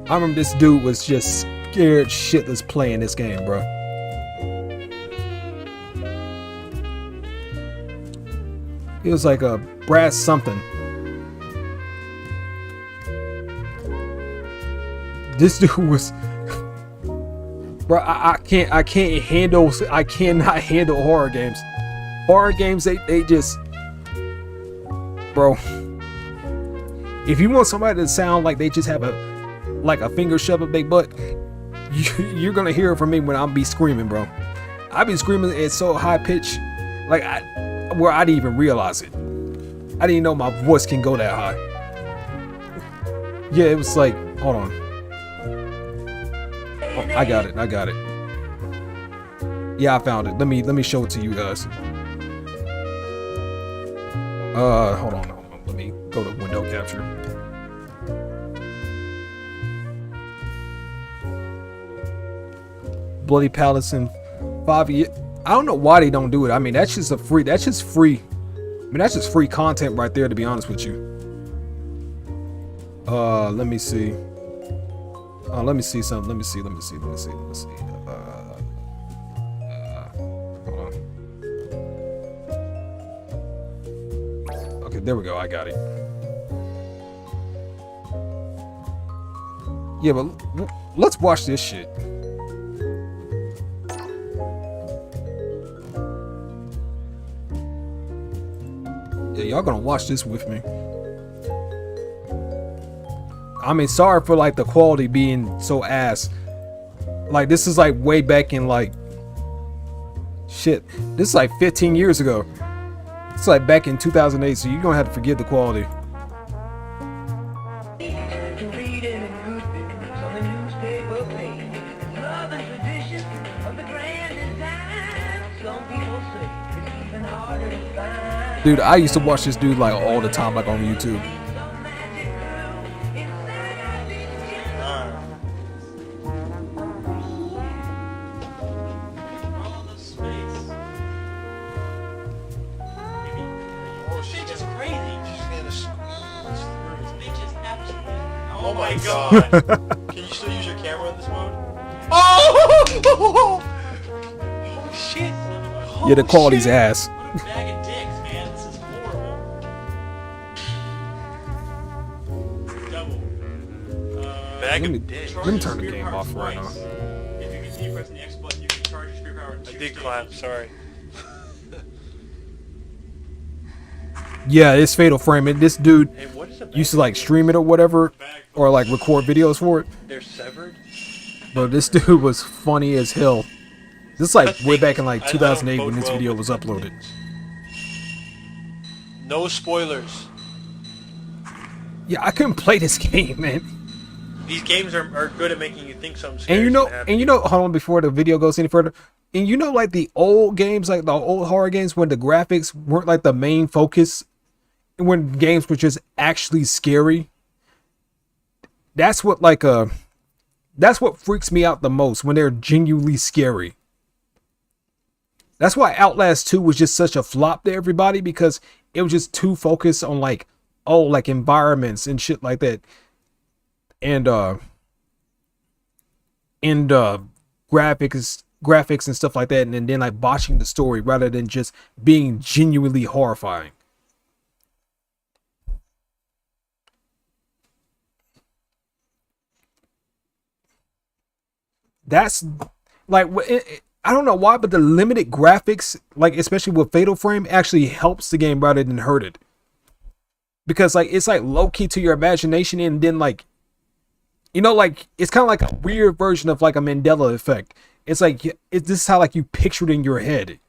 I remember this dude was just scared shitless playing this game, bro. It was like a brass something. This dude was, bro. I cannot handle horror games. Horror games, they just, bro. If you want somebody to sound like they just have a finger shoved up their butt, you're gonna hear it from me when I'll be screaming, bro. I be screaming at so high pitch, like where I didn't even realize it. I didn't know my voice can go that high. Yeah, it was like, hold on. Oh, I got it. Yeah, I found it. Let me show it to you guys. Hold on. Let me go to window capture. Bloody Palace in 5 years. I don't know why they don't do it. I mean, that's just free. I mean, that's just free content right there, to be honest with you. Let me see. Let me see something. Let me see. Hold on. Okay, there we go. I got it. Yeah, but let's watch this shit. Yeah, y'all gonna watch this with me. I mean, sorry for like the quality being so ass. Like, this is like way back in like, shit, this is like 15 years ago. It's like back in 2008, so you're gonna have to forgive the quality. Dude, I used to watch this dude like all the time, like on YouTube. Oh my god! Can you still use your camera in this mode? Oh! Holy shit! Holy Yeah, the quality's ass. What a bag of dicks, man. This is horrible. Double. Bag of dicks. Let me turn the game off right now. If you continue pressing the X button, you can charge your spirit power. I did clap, sorry. Yeah, it's Fatal Frame. And this dude Hey, what is a bag used to like stream it or whatever, or like record videos for it. They're severed? But this dude was funny as hell. This is like way back in like 2008 when this video was uploaded. No spoilers. Yeah, I couldn't play this game, man. These games are good at making you think something scary. And you know, hold on before the video goes any further. And you know, like the old games, like the old horror games, when the graphics weren't like the main focus, and when games were just actually scary. That's what that's what freaks me out the most, when they're genuinely scary. That's why Outlast 2 was just such a flop to everybody, because it was just too focused on like environments and shit like that. And graphics and stuff like that, and then like botching the story rather than just being genuinely horrifying. That's like, I don't know why, but the limited graphics, like especially with Fatal Frame, actually helps the game rather than hurt it. Because like it's like low key to your imagination, and then like, you know, like it's kind of like a weird version of like a Mandela effect. It's like this is how like you picture it in your head.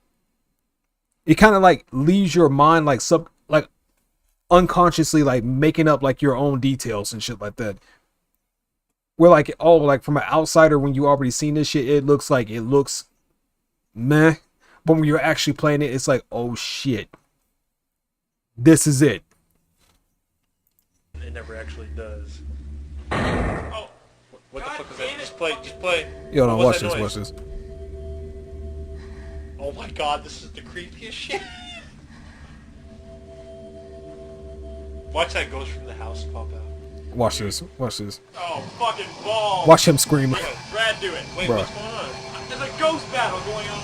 It kind of like leaves your mind like unconsciously like making up like your own details and shit like that. Where like, oh, like from an outsider, when you already seen this shit, it looks meh. But when you're actually playing it, it's like, oh shit, this is it. It never actually does. Oh, what the fuck is that? Just play. Yo, no, watch this. Oh my god, this is the creepiest shit. Watch that ghost from the house pop out. Watch this. Watch this. Oh, fucking balls. Watch him scream. Brad, do it. Wait, Bro. what's going on? There's a ghost battle going on.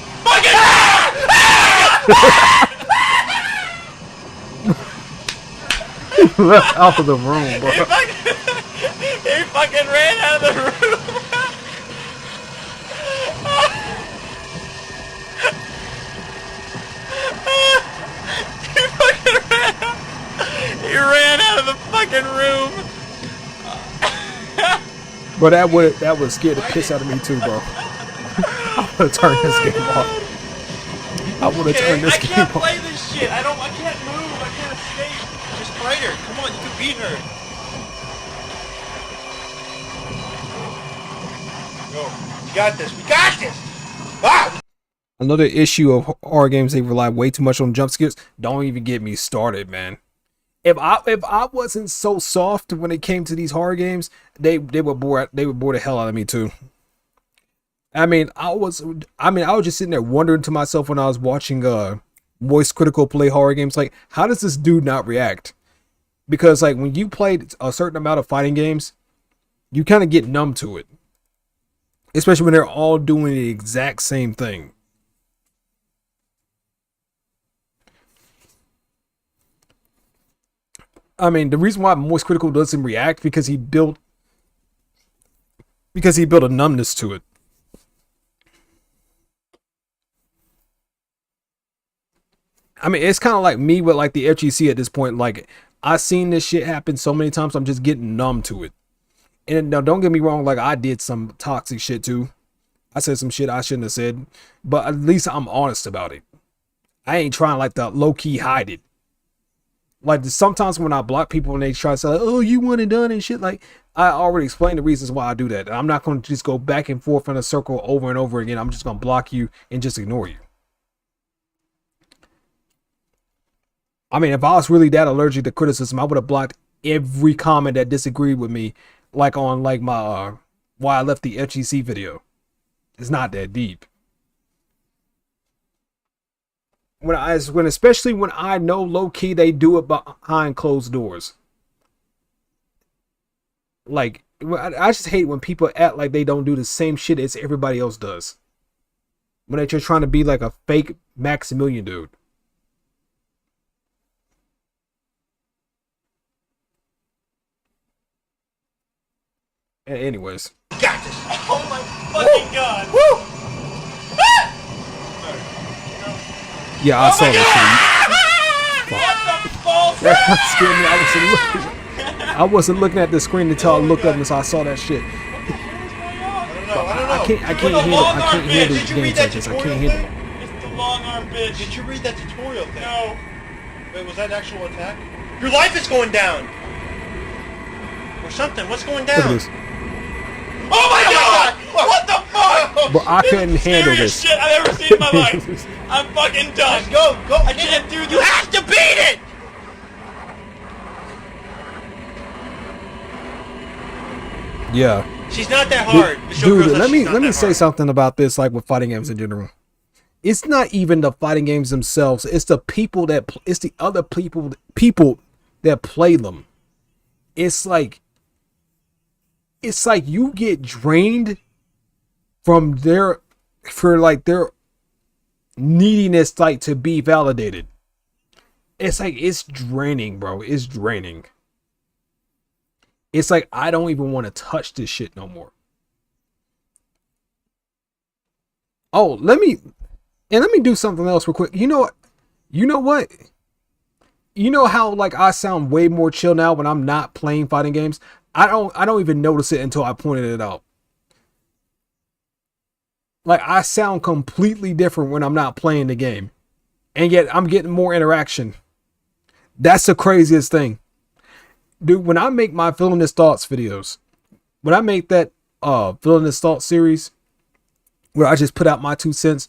Left out of the room, bro. He fucking ran out of the room. He ran out of the fucking room. But that would scare the piss out of me too, bro. I would have turned this game off. I would have turned this I game can't off. play this shit. I can't move. I can't escape. Just fight her. Come on, you can beat her. Go. You got this. We got this. Ah! Another issue of horror games, they rely way too much on jump scares. Don't even get me started, man. If I wasn't so soft when it came to these horror games, they would bore the hell out of me too. I was just sitting there wondering to myself when I was watching Moist Critical play horror games, like, how does this dude not react? Because like when you played a certain amount of fighting games, you kind of get numb to it. Especially when they're all doing the exact same thing. I mean, the reason why Moist Critical doesn't react because he built a numbness to it. I mean, it's kind of like me with like the FGC at this point. Like, I've seen this shit happen so many times, I'm just getting numb to it. And now, don't get me wrong, like, I did some toxic shit too. I said some shit I shouldn't have said, but at least I'm honest about it. I ain't trying like to low-key hide it. Like, sometimes when I block people and they try to say, like, oh, you want it done and shit, like, I already explained the reasons why I do that. I'm not going to just go back and forth in a circle over and over again. I'm just going to block you and just ignore you. I mean, if I was really that allergic to criticism, I would have blocked every comment that disagreed with me, like on like my why I left the FGC video. It's not that deep. Especially when I know low key they do it behind closed doors. Like, I just hate when people act like they don't do the same shit as everybody else does. When they're just trying to be like a fake Maximilian dude. Anyways. Got this. Oh my fucking god. Woo! Yeah, I saw that shit. That scared me. I wasn't looking at the screen until I looked up and I saw that shit. I don't know. I can't handle games like this. I can't handle them. It's the long arm bitch. Did you read that tutorial thing? No. Wait, was that an actual attack? Your life is going down. Or something. What's going Look at down? this. Oh my god! What the fuck? But I couldn't handle this. Shit I've ever seen in my life. I'm fucking done. Go! I can't do this. You have to beat it! Yeah. She's not that hard. Dude, let me say something about this, like with fighting games in general. It's not even the fighting games themselves. It's the people it's the other people that play them. It's like you get drained from their neediness, like, to be validated. It's like, it's draining, bro. It's draining. It's like, I don't even want to touch this shit no more. Oh, let me do something else real quick. You know what? You know how, like, I sound way more chill now when I'm not playing fighting games? I don't even notice it until I pointed it out. Like, I sound completely different when I'm not playing the game. And yet I'm getting more interaction. That's the craziest thing. Dude, when I make my Feeling This Thoughts videos, when I make that Feeling This Thoughts series, where I just put out my 2 cents,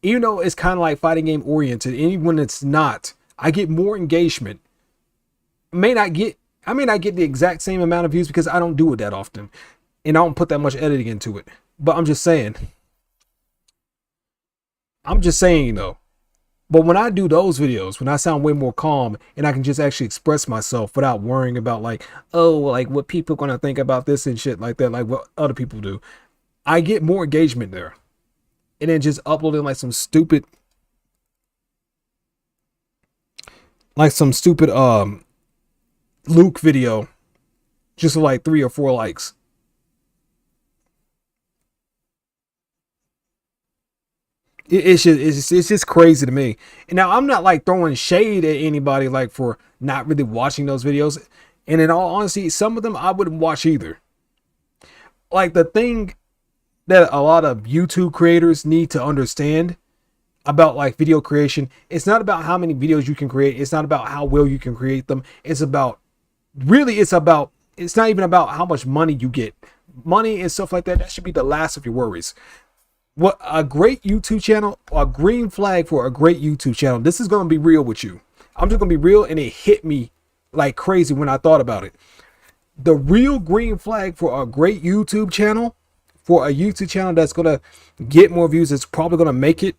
even though it's kind of like fighting game oriented, even when it's not, I get more engagement. I may not get the exact same amount of views because I don't do it that often. And I don't put that much editing into it. But I'm just saying, though, But when I do those videos, when I sound way more calm and I can just actually express myself without worrying about like, oh, like what people are going to think about this and shit like that, like what other people do, I get more engagement there. And then just uploading like some stupid Luke video just for like 3 or 4 likes. It's just crazy to me. And now I'm not like throwing shade at anybody like for not really watching those videos. And in all honesty, some of them I wouldn't watch either. Like the thing that a lot of YouTube creators need to understand about like video creation, it's not about how many videos you can create. It's not about how well you can create them. It's not even about how much money you get. Money and stuff like that, that should be the last of your worries. What a great YouTube channel, a green flag for a great YouTube channel. This is going to be real with you. I'm just going to be real, and it hit me like crazy when I thought about it. The real green flag for a great YouTube channel, for a YouTube channel that's going to get more views, it's probably going to make it,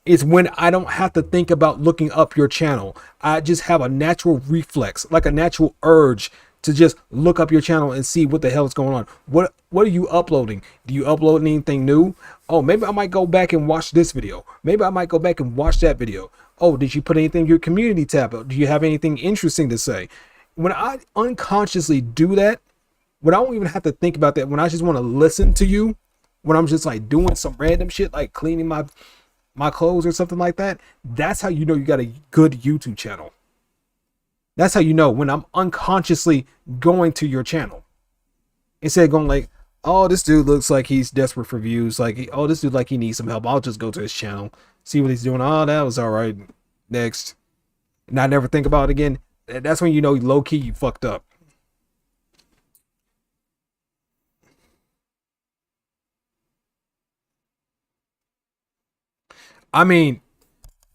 is when I don't have to think about looking up your channel. I just have a natural reflex, like a natural urge to just look up your channel and see what the hell is going on. What are you uploading? Do you upload anything new? Oh, maybe I might go back and watch this video. Maybe I might go back and watch that video. Oh, did you put anything in your community tab? Do you have anything interesting to say? When I unconsciously do that, when I don't even have to think about that, when I just want to listen to you, when I'm just like doing some random shit like cleaning my clothes or something like that, that's how you know you got a good YouTube channel. That's how you know, when I'm unconsciously going to your channel. Instead of going like, oh, this dude looks like he's desperate for views. Like, oh, this dude like he needs some help. I'll just go to his channel, see what he's doing. Oh, that was all right. Next. And I never think about it again. That's when you know low key you fucked up. I mean,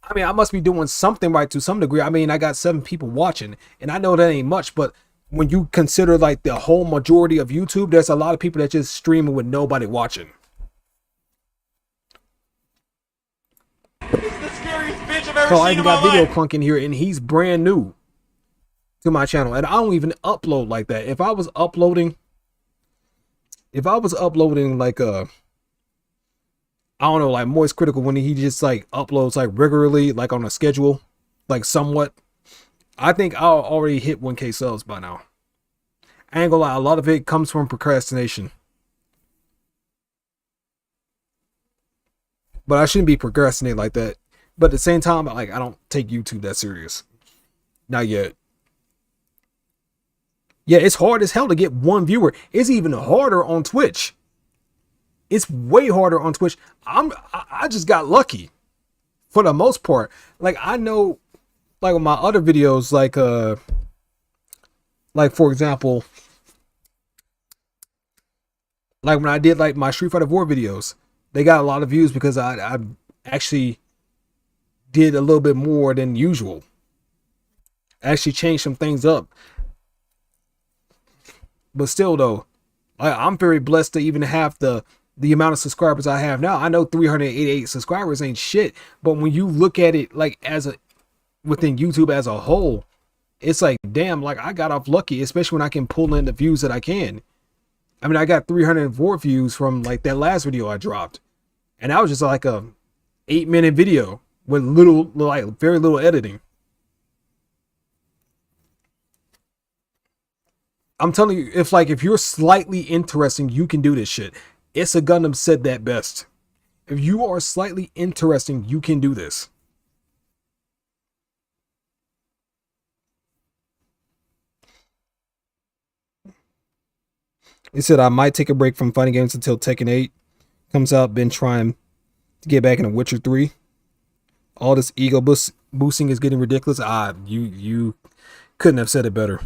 I must be doing something right to some degree. I mean, I got 7 people watching, and I know that ain't much, but when you consider like the whole majority of YouTube, there's a lot of people that just streaming with nobody watching. It's the scariest bitch I've ever So I seen even in my got Video life. Clunk in here, and he's brand new to my channel, and I don't even upload like that. If I was uploading like I don't know, like Moist Critical, when he just like uploads like regularly, like on a schedule, like somewhat, I think I'll already hit 1K subs by now. I ain't gonna lie, a lot of it comes from procrastination. But I shouldn't be procrastinating like that. But at the same time, like, I don't take YouTube that serious. Not yet. Yeah, it's hard as hell to get 1 viewer. It's even harder on Twitch. It's way harder on Twitch. I just got lucky for the most part. Like, I know, like with my other videos, like for example, like when I did like my Street Fighter 4 videos, they got a lot of views because I actually did a little bit more than usual. I actually changed some things up. But still though, I'm very blessed to even have the amount of subscribers I have now. I know 388 subscribers ain't shit, but when you look at it like within YouTube as a whole, it's like, damn, like I got off lucky, especially when I can pull in the views that I can. I mean, I got 304 views from like that last video I dropped, and that was just like a 8-minute video with very little editing. I'm telling you, if you're slightly interesting, you can do this shit. It's a Gundam said that best. If you are slightly interesting, you can do this. It said I might take a break from fighting games until Tekken 8 comes out. Been trying to get back into Witcher 3. All this ego boosting is getting ridiculous. You couldn't have said it better.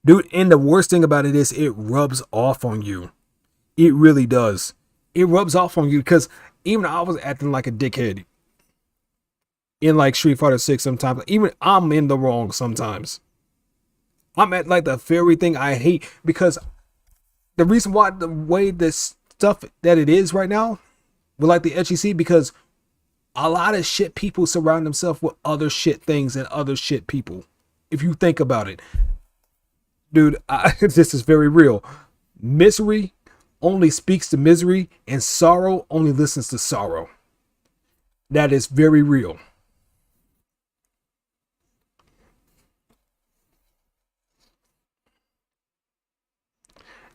Dude, and the worst thing about it is it rubs off on you. It really does. It rubs off on you because even I was acting like a dickhead in like Street Fighter 6 sometimes. Even I'm in the wrong sometimes. I'm at like the very thing I hate, because the reason why the way this stuff that it is right now with like the HEC, because A lot of shit people surround themselves with other shit things and other shit people. If you think about it, dude, this is very real. Misery only speaks to misery, and sorrow only listens to sorrow. That is very real.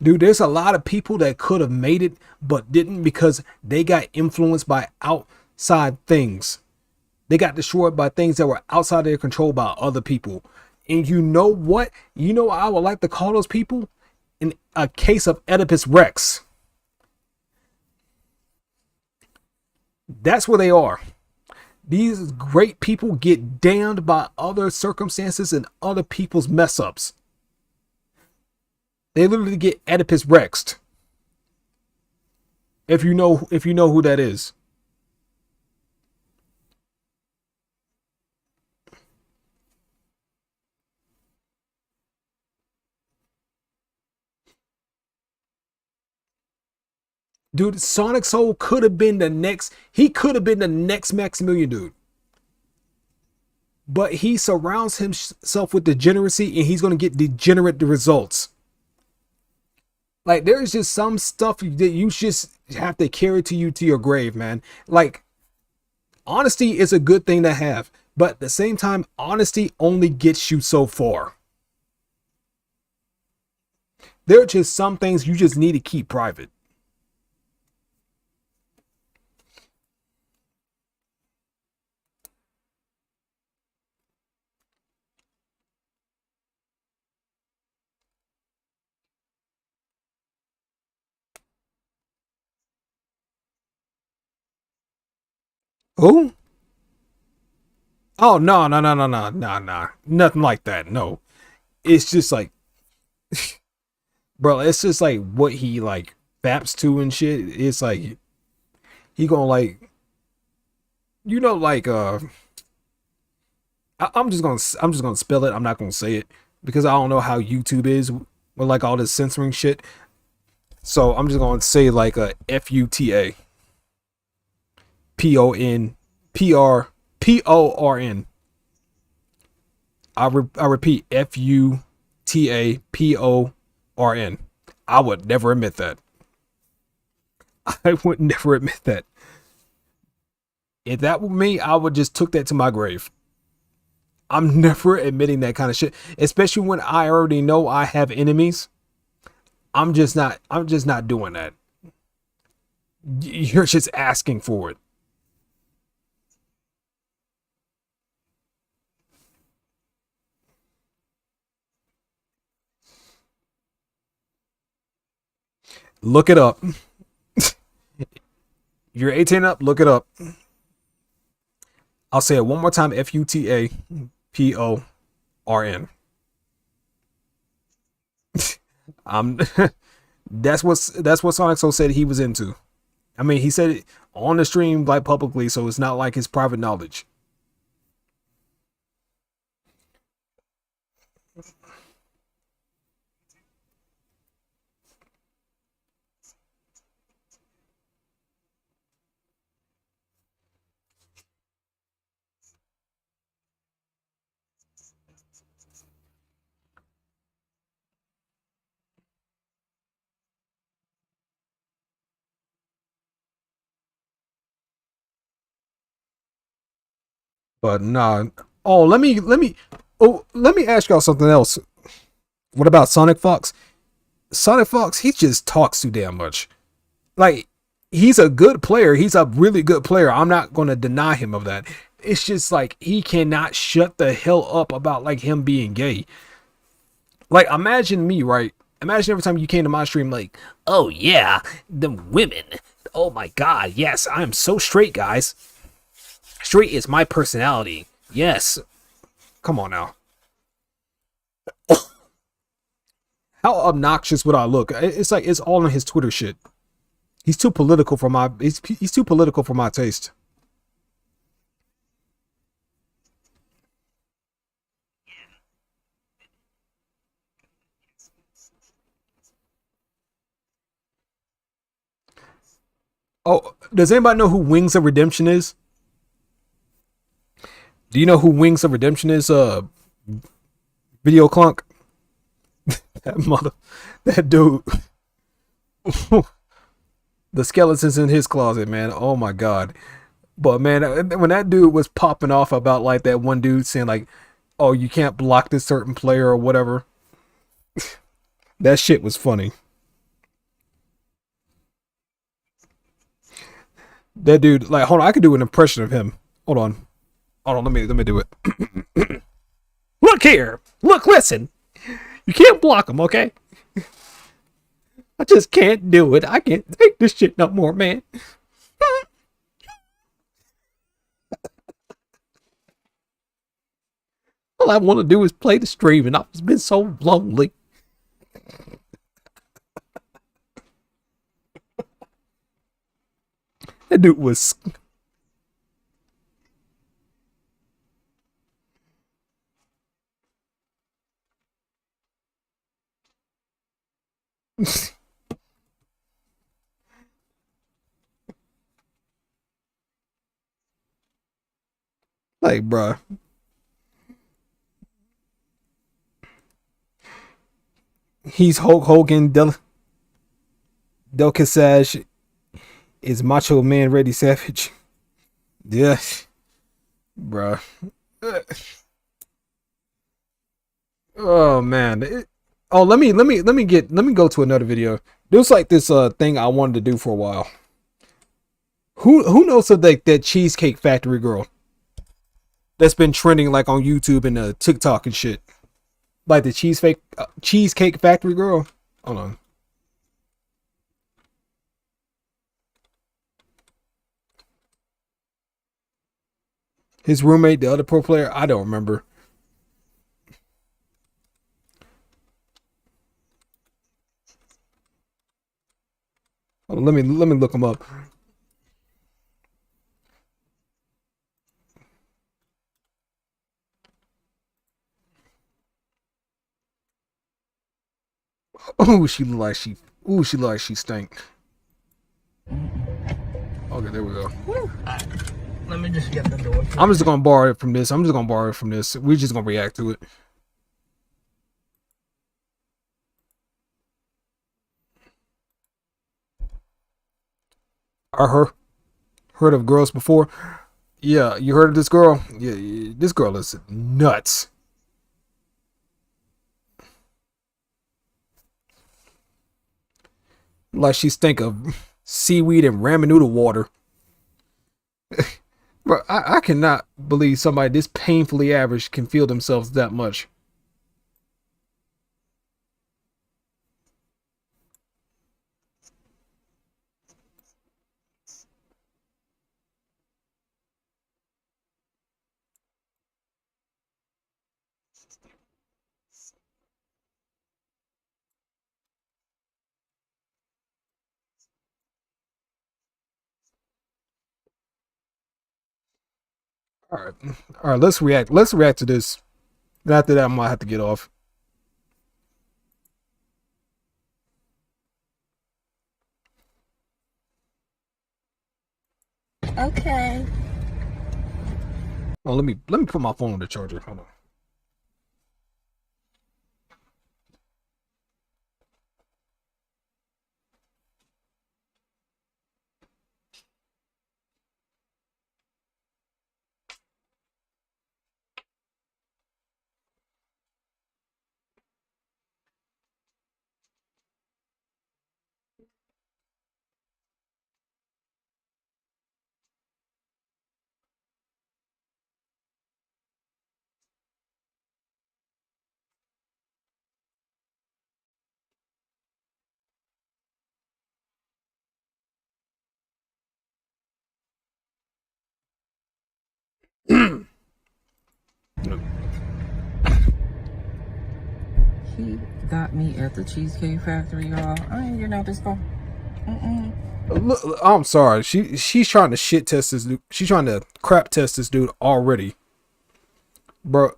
Dude, there's a lot of people that could have made it but didn't because they got influenced by outside things. They got destroyed by things that were outside their control by other people. And you know what? You know what I would like to call those people? In a case of Oedipus Rex. That's where they are. These great people get damned by other circumstances and other people's mess ups. They literally get Oedipus Rexed. If you know who that is. Dude, Sonic Soul could have been the next. He could have been the next Maximilian, dude. But he surrounds himself with degeneracy and he's going to get degenerate results. Like, there's just some stuff that you just have to carry to you to your grave, man. Like, honesty is a good thing to have. But at the same time, honesty only gets you so far. There are just some things you just need to keep private. Who? Oh, no. Nothing like that. No. It's just like, bro, it's just like what he like baps to and shit. It's like he gonna like, like I'm just gonna spell it. I'm not gonna say it because I don't know how YouTube is with like all this censoring shit. So I'm just gonna say like a FUTA PORN. I repeat, FUTAPORN. I would never admit that. I would never admit that. If that were me, I would just took that to my grave. I'm never admitting that kind of shit, especially when I already know I have enemies. I'm just not doing that. You're just asking for it. Look it up. You're 18 up, look it up. I'll say it one more time. FUTAPORN. I'm that's what Sonic Soul said he was into. I mean, he said it on the stream like publicly, so it's not like his private knowledge. But nah. Oh, let me ask y'all something else. What about Sonic Fox? Sonic Fox, he just talks too damn much. Like, he's a good player. He's a really good player. I'm not going to deny him of that. It's just like he cannot shut the hell up about like him being gay. Like, imagine me, right? Imagine every time you came to my stream, like, oh yeah, the women. Oh my god, yes, I'm so straight, guys. Straight is my personality. Yes. Come on now. How obnoxious would I look? It's like it's all in his Twitter shit. He's too political for my he's too political for my taste. Oh, does anybody know who Wings of Redemption is? Do you know who Wings of Redemption is? Video Clunk. That dude. The skeletons in his closet, man. Oh my god. But man, when that dude was popping off about like that one dude saying like, "Oh, you can't block this certain player or whatever," that shit was funny. That dude, like, hold on, I could do an impression of him. Hold on. Let me do it. Look here, look, listen. You can't block him, okay? I just can't do it. I can't take this shit no more, man. All I want to do is play the stream, and I've been so lonely. That dude was. Like, bruh. He's Hulk Hogan. Del Casage is Macho Man Randy Savage. Yeah, bruh. Oh man. Let me go to another video. There's like this thing I wanted to do for a while. Who knows of that Cheesecake Factory girl that's been trending like on YouTube and TikTok and shit? Like the Cheesecake Factory girl. Hold on. His roommate, the other pro player, I don't remember. Let me look him up. Oh, she look like she. Ooh, she look like she stink. Okay, there we go. Let me just get the door. I'm just gonna borrow it from this. We're just gonna react to it. I heard of girls before. Yeah, you heard of this girl? Yeah, this girl is nuts. Like she stink of seaweed and ramen noodle water. Bro, I cannot believe somebody this painfully average can feel themselves that much. All right, let's react. Let's react to this. And after that, I might have to get off. Okay. Oh, let me put my phone on the charger. Hold on. He got me at the Cheesecake Factory, y'all. I ain't getting out this car. Look, I'm sorry. She's trying to shit test this dude. She's trying to crap test this dude already, bro.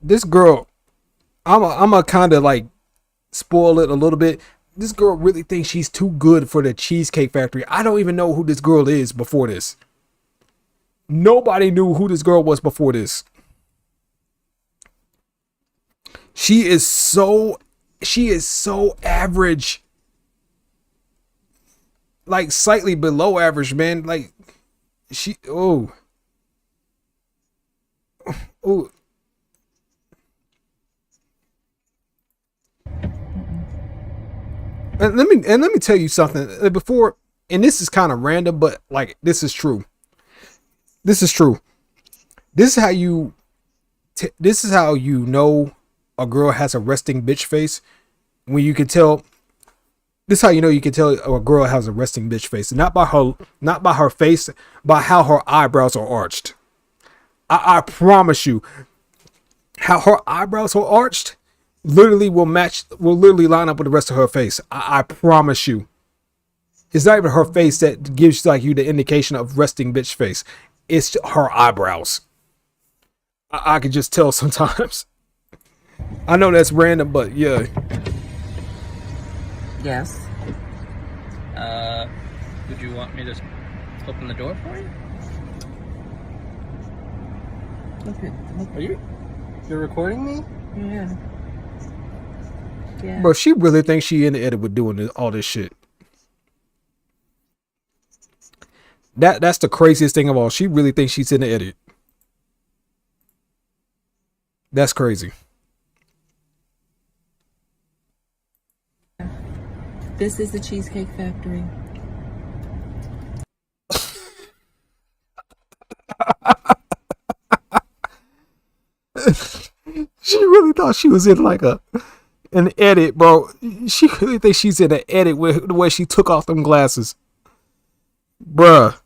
This girl, I'm a kind of like spoil it a little bit. This girl really thinks she's too good for the Cheesecake Factory. I don't even know who this girl is before this. Nobody knew who this girl was before this. She is so average. Like slightly below average, man. Like oh. And let me tell you something before, and this is kind of random, but like this is true. This is true. This is how you know a girl has a resting bitch face. When you can tell, this is how you know you can tell a girl has a resting bitch face. Not by her face, by how her eyebrows are arched. I promise you, how her eyebrows are arched literally will literally line up with the rest of her face. I promise you. It's not even her face that gives like you the indication of resting bitch face. It's her eyebrows. I can just tell sometimes. I know that's random, but yeah. Yes. Would you want me to open the door for you? Look. You're recording me? Yeah. Yeah. Bro, she really thinks she in the edit with doing all this shit. That's the craziest thing of all. She really thinks she's in the edit. That's crazy. This is the Cheesecake Factory. She really thought she was in like an edit, bro. She really thinks she's in an edit with the way she took off them glasses. Bruh.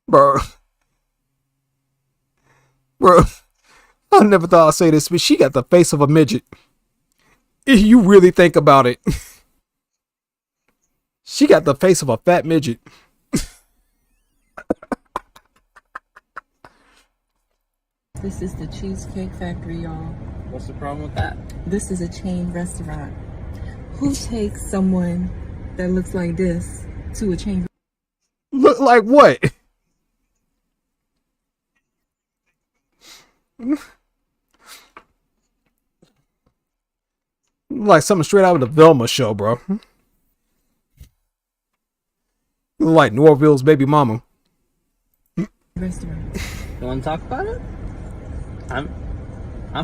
Bro. I never thought I'd say this, but she got the face of a midget. If you really think about it. She got the face of a fat midget. This is the Cheesecake Factory, y'all. What's the problem with that? This is a chain restaurant. Who takes someone that looks like this to a chain? Look like what? Like something straight out of the Velma show, bro. Like Norville's baby mama. Restaurant. You want to talk about it? I'm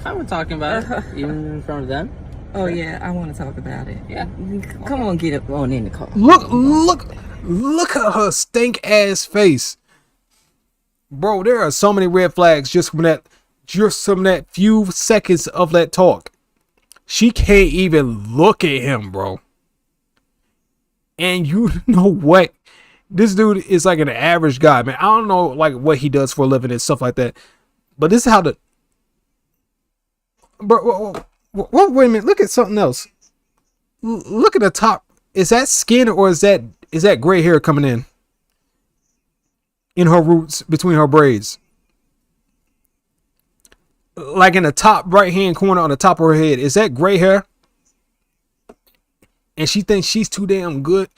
fine with talking about it, even in front of them. Oh yeah, I want to talk about it. Yeah. Come on, get up on in the car. Look at her stink ass face. Bro, there are so many red flags just from that few seconds of that talk. She can't even look at him, bro. And you know what? This dude is like an average guy, man. I don't know like what he does for a living and stuff like that. But this is how the... Bro, wait a minute. Look at something else. Look at the top. Is that skin or is that gray hair coming in her roots between her braids? Like in the top right hand corner on the top of her head. Is that gray hair? And she thinks she's too damn good.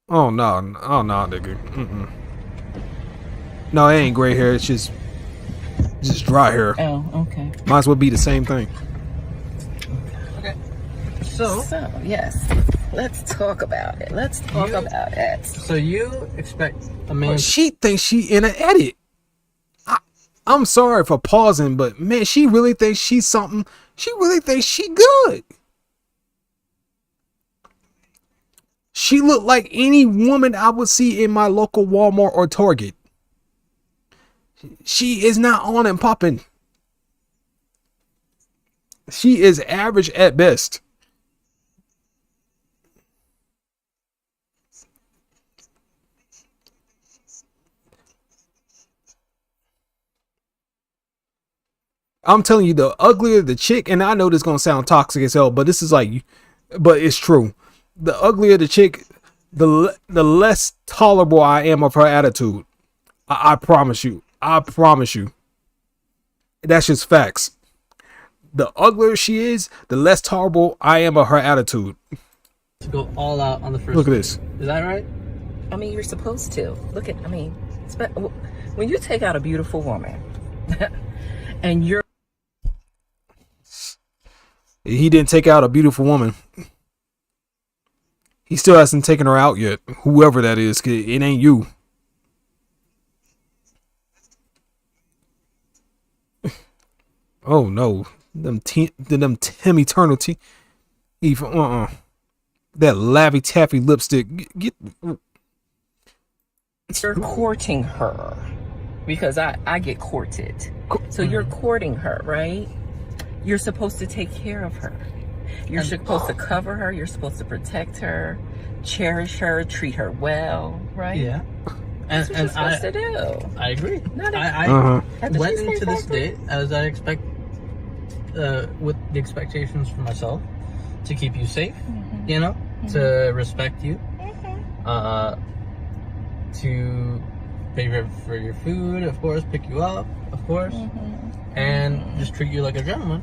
Oh no, nigga. No, it ain't gray hair. It's just dry hair. Oh, okay. Might as well be the same thing. Okay. So Yes, let's talk about it. So you expect a man? She thinks she in an edit. I'm sorry for pausing, but man, she really thinks she's something. She really thinks she good. She looked like any woman I would see in my local Walmart or Target. She is not on and popping. She is average at best. I'm telling you, the uglier the chick, and I know this is gonna sound toxic as hell, but this is like, but it's true. The uglier the chick, the less tolerable I am of her attitude. I promise you. I promise you. That's just facts. The uglier she is, the less tolerable I am of her attitude. to go all out on the first. Look at date. this. Is that right? I mean, you're supposed to. Look at, I mean, when you take out a beautiful woman and you're. He didn't take out a beautiful woman. He still hasn't taken her out yet. Whoever that is, 'cause it ain't you. Oh no, them Eternal T. Even that Laffy Taffy lipstick. Get. You're courting her because I get courted. So you're courting her, right? You're supposed to take care of her. You're supposed to cover her. You're supposed to protect her, cherish her, treat her well, right? Yeah. That's what you're supposed to do. I agree. I Went into this date as I expect, with the expectations for myself to keep you safe, you know, to respect you, to pay for your food, of course, pick you up, of course, and just treat you like a gentleman,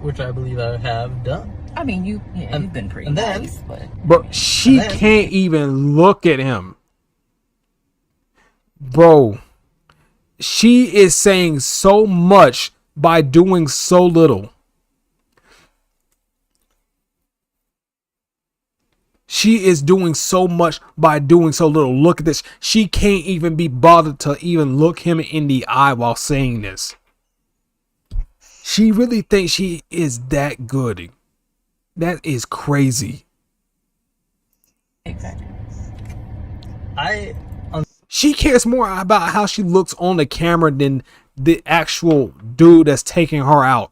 which I believe I have done. I mean, you've been pretty nice, but she can't even look at him. Bro, she is saying so much by doing so little. She is doing so much by doing so little. Look at this. She can't even be bothered to even look him in the eye while saying this. She really thinks she is that good. That is crazy. Exactly. She cares more about how she looks on the camera than the actual dude that's taking her out.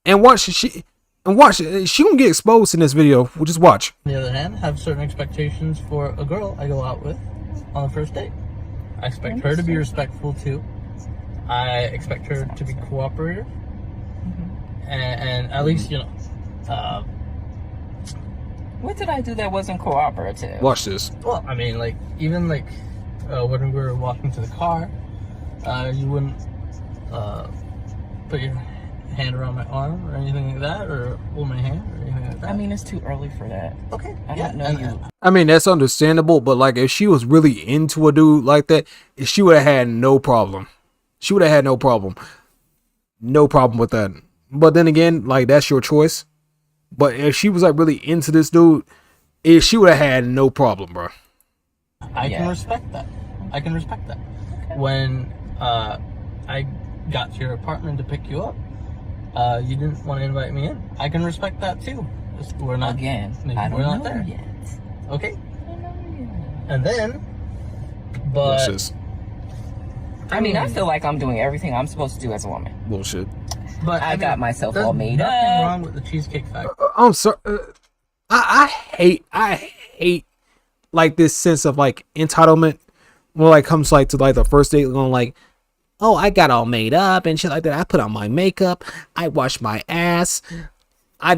And watch, she gonna get exposed in this video. We'll just watch. On the other hand, have certain expectations for a girl I go out with on the first date. I expect her to be respectful too. I expect her to be cooperative, and at least, you know. What did I do that wasn't cooperative? Watch this. Well, I mean, like, even like when we were walking to the car, you wouldn't put your hand around my arm or anything like that, or hold my hand or anything like that. I mean, it's too early for that. Okay. I don't know you. I mean, that's understandable, but like, if she was really into a dude like that, she would have had no problem. She would have had no problem. No problem with that. But then again, like, that's your choice. But if she was like really into this dude, she would have had no problem, bro. I can respect that. I can respect that. Okay. When I got to your apartment to pick you up, you didn't want to invite me in. I can respect that too. We're not we're not there yet. Okay. And then, but I mean, I feel like I'm doing everything I'm supposed to do as a woman. Bullshit. But I got myself all made up. Nothing wrong with the Cheesecake Factory. I'm sorry. I hate like this sense of like entitlement when like comes like to like the first date, going like, oh, I got all made up and shit like that. I put on my makeup. I washed my ass. I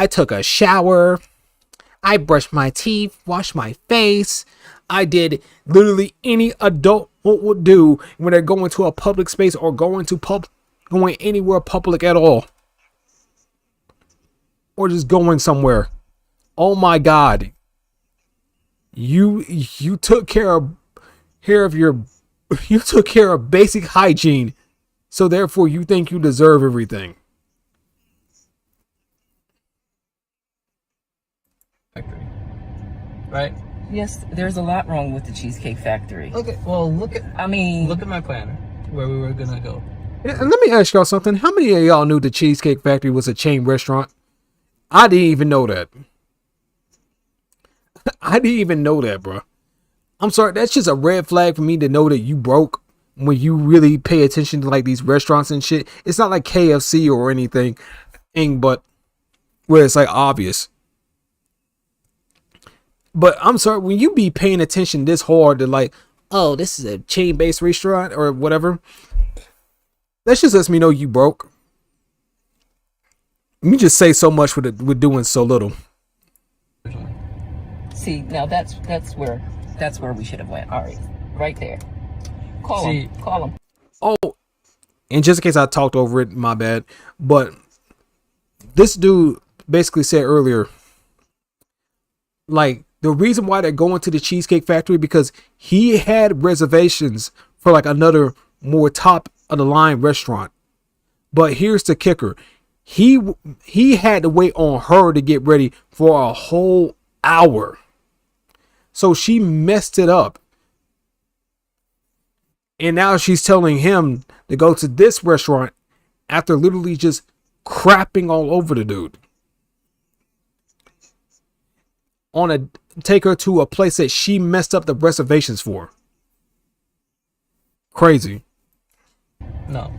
took a shower. I brushed my teeth, washed my face. I did literally any adult would do when they're going to a public space or going anywhere public at all, or just going somewhere. Oh my God, you took care of you took care of basic hygiene, so therefore you think you deserve everything. Right? Yes, there's a lot wrong with the Cheesecake Factory. Okay, well, look at my planner where we were gonna go. And let me ask y'all something. How many of y'all knew the Cheesecake Factory was a chain restaurant? I didn't even know that. I didn't even know that, bro. I'm sorry. That's just a red flag for me to know that you broke when you really pay attention to like these restaurants and shit. It's not like KFC or anything, but where it's like obvious. But I'm sorry, when you be paying attention this hard to like, oh, this is a chain-based restaurant or whatever, that just lets me know you broke. You just say so much with doing so little. See, now that's where we should have went. All right there. Call him. Oh, and just in case I talked over it, my bad. But this dude basically said earlier, like the reason why they're going to the Cheesecake Factory because he had reservations for like another more top of the line restaurant. But here's the kicker. He had to wait on her to get ready for a whole hour. So she messed it up. And now she's telling him to go to this restaurant after literally just crapping all over the dude. Take her to a place that she messed up the reservations for. Crazy. No.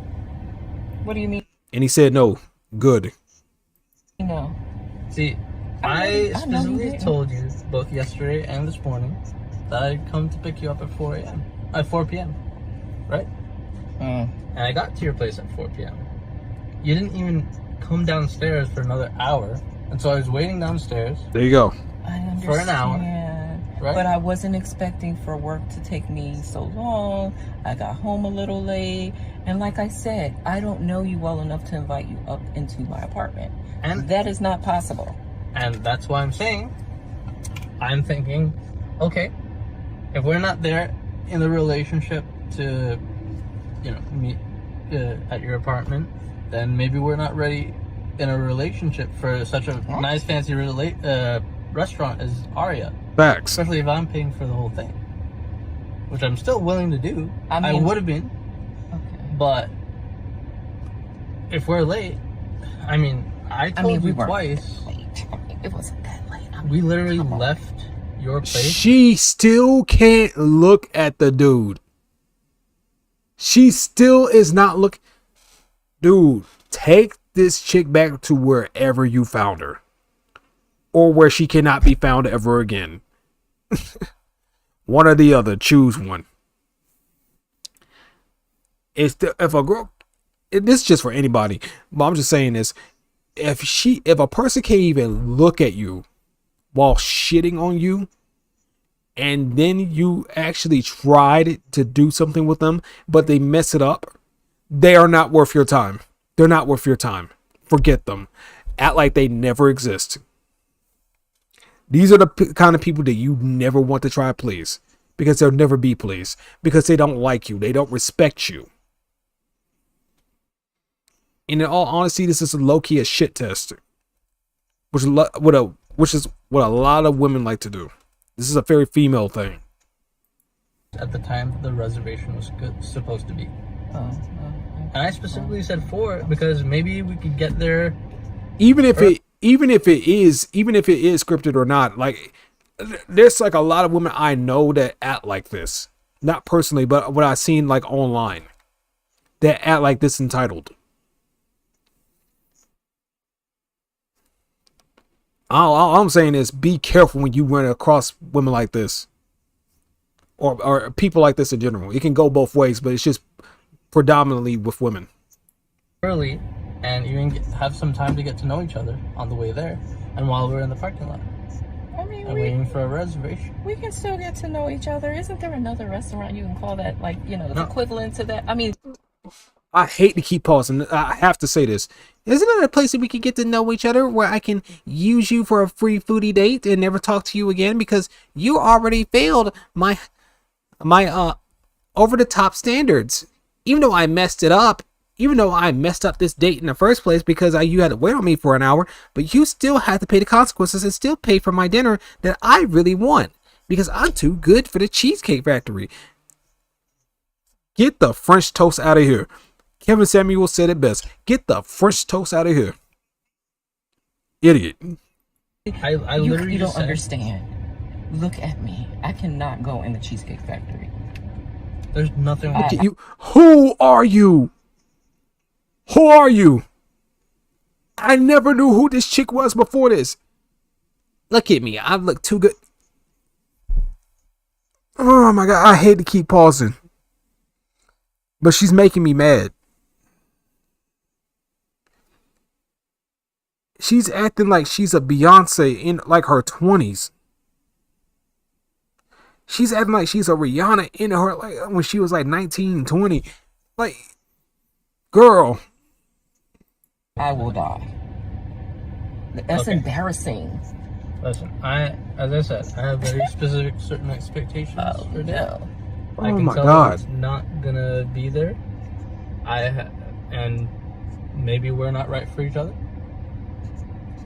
What do you mean? And he said no. Good. No. See, I specifically told you both yesterday and this morning that I'd come to pick you up at 4 a.m. At 4 p.m. Right? And I got to your place at 4 p.m. You didn't even come downstairs for another hour, and so I was waiting downstairs. There you go. I understand. For an hour. Right? But I wasn't expecting for work to take me so long. I got home a little late. And like I said, I don't know you well enough to invite you up into my apartment. And that is not possible. And that's why I'm saying, I'm thinking, okay, if we're not there in the relationship to, meet at your apartment, then maybe we're not ready in a relationship for such a nice, fancy restaurant as Aria. Facts. Especially if I'm paying for the whole thing, which I'm still willing to do. I would have been. Okay. But if we're late, I told you twice. Late. It wasn't that late. We literally left your place. She still can't look at the dude. She still is not looking. Dude, take this chick back to wherever you found her. Or where she cannot be found ever again. One or the other. Choose one. If a girl, this is just for anybody, but I'm just saying this. If a person can't even look at you while shitting on you, and then you actually tried to do something with them, but they mess it up, they are not worth your time. They're not worth your time. Forget them. Act like they never exist. These are the kind of people that you never want to try to please, because they'll never be pleased, because they don't like you. They don't respect you. And in all honesty, this is low-key a shit test, which is what a lot of women like to do. This is a very female thing. At the time the reservation was supposed to be. And I specifically said 4 because maybe we could get there. Even if it is scripted or not, like there's like a lot of women I know that act like this. Not personally, but what I've seen like online that act like this entitled. All I'm saying is be careful when you run across women like this. Or people like this in general. It can go both ways, but it's just predominantly with women. Early, and you can have some time to get to know each other on the way there, and while we're in the parking lot. Waiting for a reservation. We can still get to know each other. Isn't there another restaurant you can call that, like, the equivalent to that? I hate to keep pausing. I have to say this. Isn't there a place that we can get to know each other where I can use you for a free foodie date and never talk to you again because you already failed my over the top standards? Even though I messed it up, even though I messed up this date in the first place because you had to wait on me for an hour, but you still had to pay the consequences and still pay for my dinner that I really want because I'm too good for the Cheesecake Factory. Get the French toast out of here. Kevin Samuel said it best. Get the French toast out of here. Idiot. I literally you don't understand. Look at me. I cannot go in the Cheesecake Factory. There's nothing wrong. Look at you. Who are you? Who are you? I never knew who this chick was before this. Look at me. I look too good. Oh my God. I hate to keep pausing. But she's making me mad. She's acting like she's a Beyonce in like her 20s. She's acting like she's a Rihanna in her like when she was like 19, 20. Like, girl. I will die. That's Okay. embarrassing. Listen, as I said, I have very specific certain expectations for that. No. I Oh can my tell God. it's not gonna be there. And maybe we're not right for each other.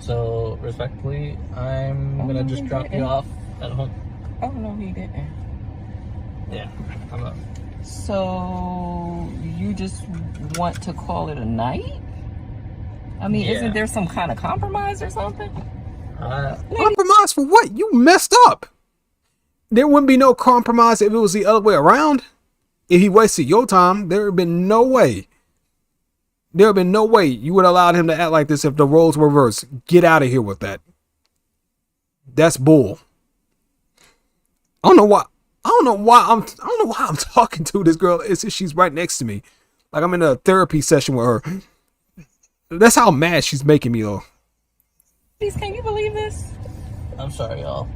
So respectfully, I'm gonna just drop you off at home. Oh no, he didn't. Yeah, I'm up. So you just want to call it a night? I mean, Yeah. isn't there some kind of compromise or something? Compromise for what? You messed up. There wouldn't be no compromise if it was the other way around. If he wasted your time, there would have been no way. There would have been no way you would have allowed him to act like this if the roles were reversed. Get out of here with that. That's bull. I don't know why I'm talking to this girl. It's if she's right next to me. Like I'm in a therapy session with her. That's how mad she's making me though. Please, can you believe this? I'm sorry, y'all.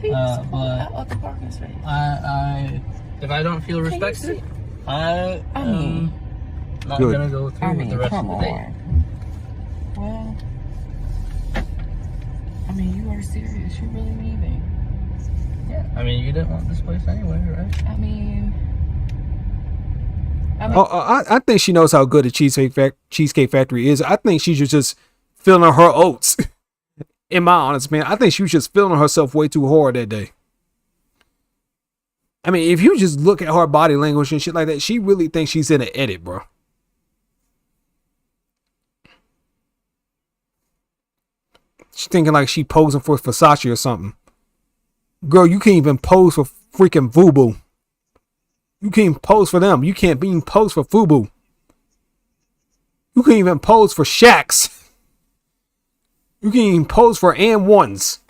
He's But out of the parking space. If I don't feel respected, I mean, am not Good. gonna go through with the rest of come the day. on. Well, I mean, you are serious. You really leaving? Yeah, I mean, you didn't want this place anyway, right? I mean, I think she knows how good a Cheesecake Factory is. I think she's just feeling her oats. In my honest man, I think she was just feeling herself way too hard that day. I mean, if you just look at her body language and shit like that, she really thinks she's in an edit, bro. She's thinking like she posing for Versace or something. Girl, you can't even pose for freaking FUBU. You can't even pose for them. You can't even pose for FUBU. You can't even pose for Shaqs. You can't even pose for And1s.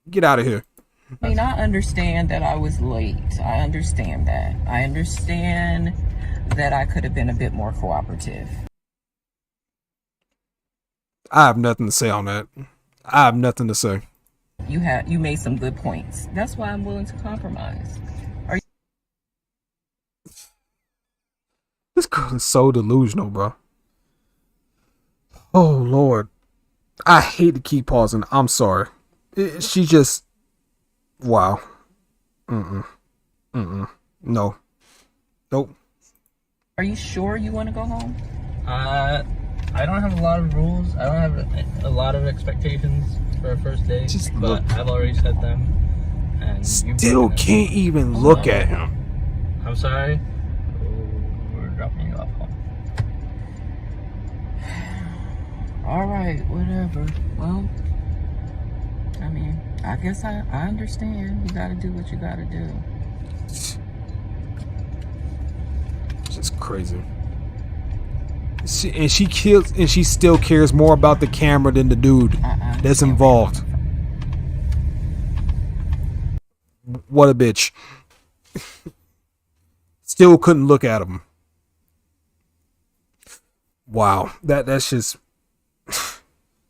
Get out of here. I mean, I understand that I was late. I understand that. I understand that I could have been a bit more cooperative. I have nothing to say on that. I have nothing to say. You made some good points. That's why I'm willing to compromise. This girl is so delusional, bro. Oh, Lord. I hate to keep pausing. I'm sorry. She just... Wow. No. Nope. Are you sure you want to go home? I don't have a lot of rules. I don't have a lot of expectations for a first date, Just but look. I've already set them. And Still can't even look at him. I'm sorry. We're dropping you off home. All right, whatever. Well, I mean, I guess I understand. You gotta do what you gotta do. Just crazy. She still cares more about the camera than the dude that's involved. What a bitch. Still couldn't look at him. Wow, that's just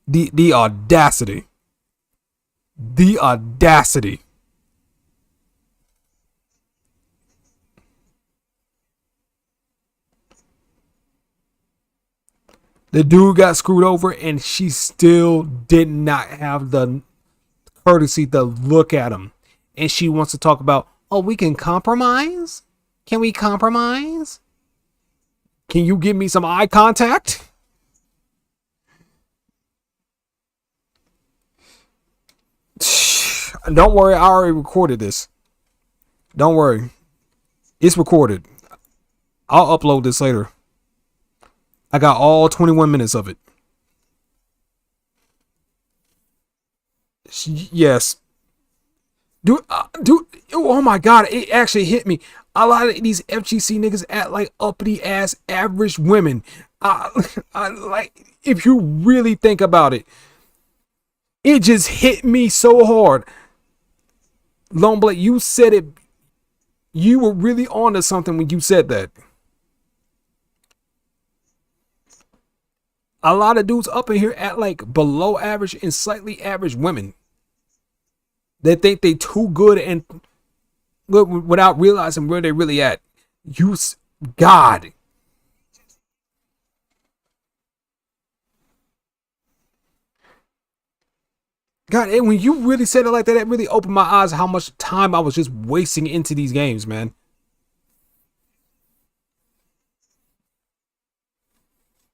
the audacity. The audacity. The dude got screwed over and she still did not have the courtesy to look at him. And she wants to talk about, oh, we can compromise? Can we compromise? Can you give me some eye contact? Don't worry, I already recorded this. Don't worry. It's recorded. I'll upload this later. I got all 21 minutes of it. Yes. Dude, oh my God, it actually hit me. A lot of these FGC niggas act like uppity ass average women. Like, if you really think about it, it just hit me so hard. Long Blake, you said it. You were really on to something when you said that. A lot of dudes up in here act like below average and slightly average women. They think they too good and without realizing where they really at. God. God, when you really said it like that, it really opened my eyes how much time I was just wasting into these games, man.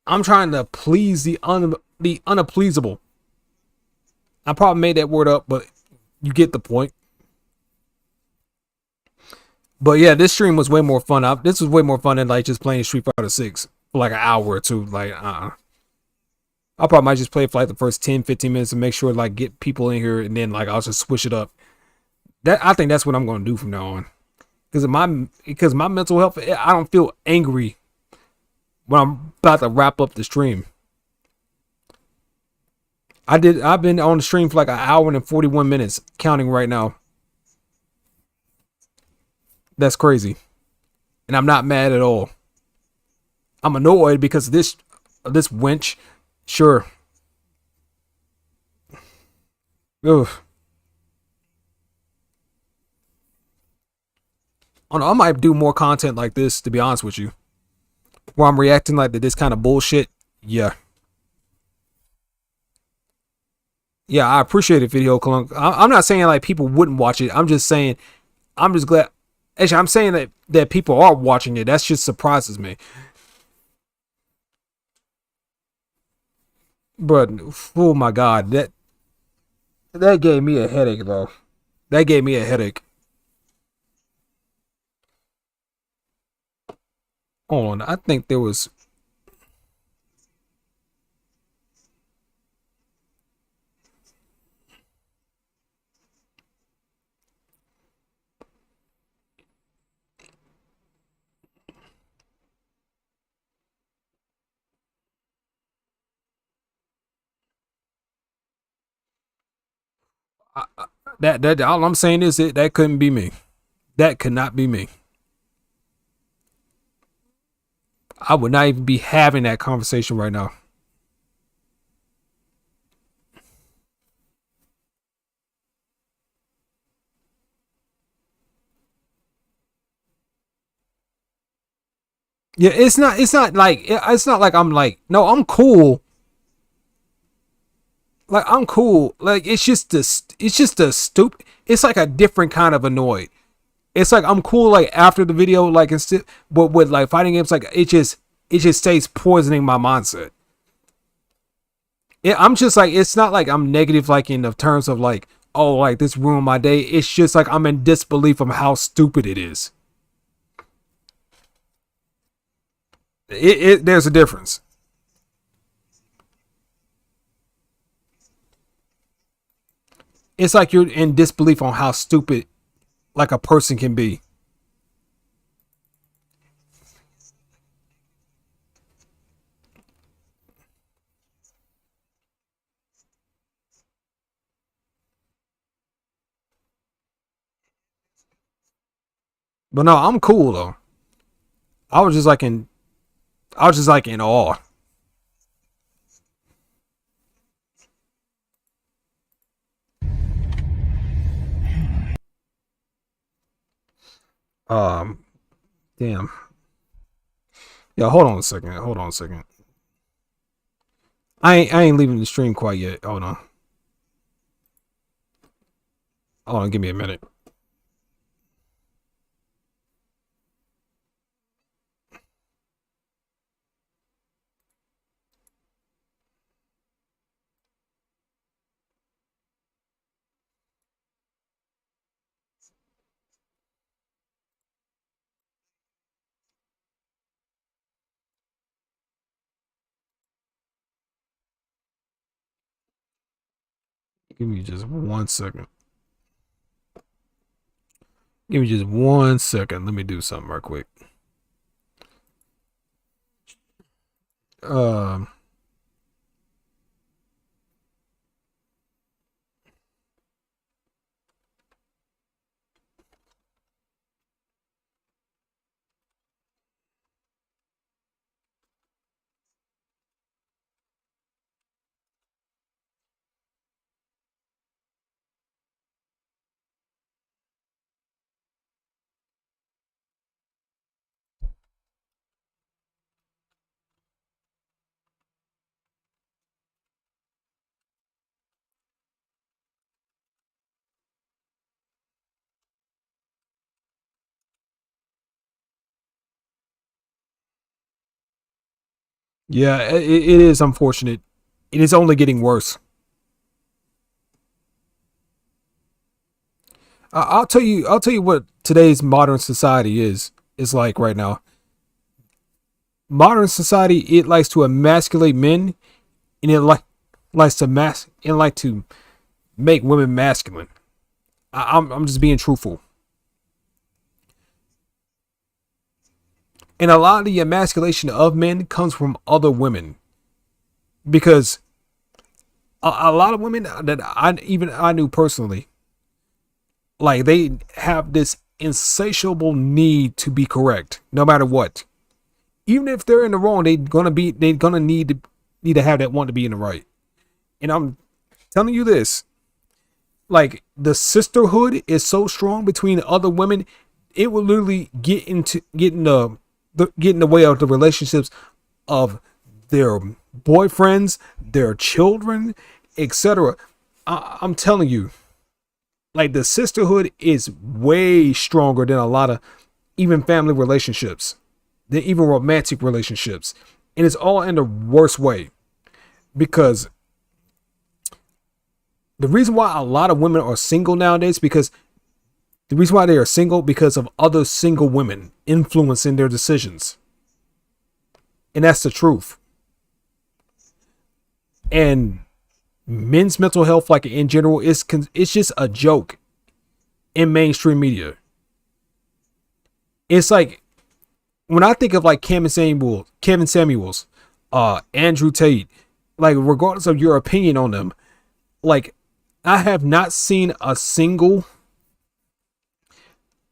I'm trying to please the unappeasable. I probably made that word up, but you get the point. But yeah, this stream was way more fun. This was way more fun than like just playing Street Fighter 6 for like an hour or two. Like, I probably might just play it for like the first 10, 15 minutes to make sure like get people in here, and then like I'll just switch it up. That I think that's what I'm gonna do from now on. Because my mental health, I don't feel angry when I'm about to wrap up the stream. I've been on the stream for like an hour and 41 minutes, counting right now. That's crazy. And I'm not mad at all. I'm annoyed because of this wench. Sure. Ugh. I might do more content like this, to be honest with you, where I'm reacting like to this kind of bullshit. Yeah. Yeah, I appreciate it, Video Clunk. I'm not saying like people wouldn't watch it. I'm just saying, I'm just glad. Actually, I'm saying that people are watching it. That just surprises me. But oh my god, that gave me a headache though. That gave me a headache. Hold on, I think there was. That all I'm saying is that couldn't be me. That could not be me. I would not even be having that conversation right now. Yeah, it's not like I'm like, no, I'm cool. Like I'm cool. Like it's just a stupid. It's like a different kind of annoyed. It's like I'm cool like after the video, like instead, but with like fighting games, like it just stays poisoning my mindset. I'm just like, it's not like I'm negative like in the terms of like, oh, like this ruined my day. It's just like I'm in disbelief of how stupid it is. There's a difference. It's like you're in disbelief on how stupid like a person can be. But no, I'm cool though. I was just like in I was just like in awe. Um damn. Yeah, hold on a second. Hold on a second. I ain't leaving the stream quite yet. Hold on. Hold on, give me a minute. Give me just 1 second. Give me just 1 second. Let me do something real quick. Um Yeah, it is unfortunate. It is only getting worse. I'll tell you. I'll tell you what today's modern society is like right now. Modern society, it likes to emasculate men, and it likes to like to make women masculine. I'm just being truthful. And a lot of the emasculation of men comes from other women, because a lot of women that I knew personally, like, they have this insatiable need to be correct no matter what. Even if they're in the wrong, they're gonna need to have that want to be in the right. And I'm telling you this, like, the sisterhood is so strong between other women, it will literally get in the way of the relationships of their boyfriends, their children, etc. I'm telling you, like, the sisterhood is way stronger than a lot of even family relationships, than even romantic relationships. And it's all in the worst way, because the reason why a lot of women are single nowadays, because the reason why they are single, because of other single women influencing their decisions. And that's the truth. And men's mental health, like, in general, it's just a joke in mainstream media. It's like, when I think of, like, Kevin Samuels, Andrew Tate, like, regardless of your opinion on them, like, I have not seen a single,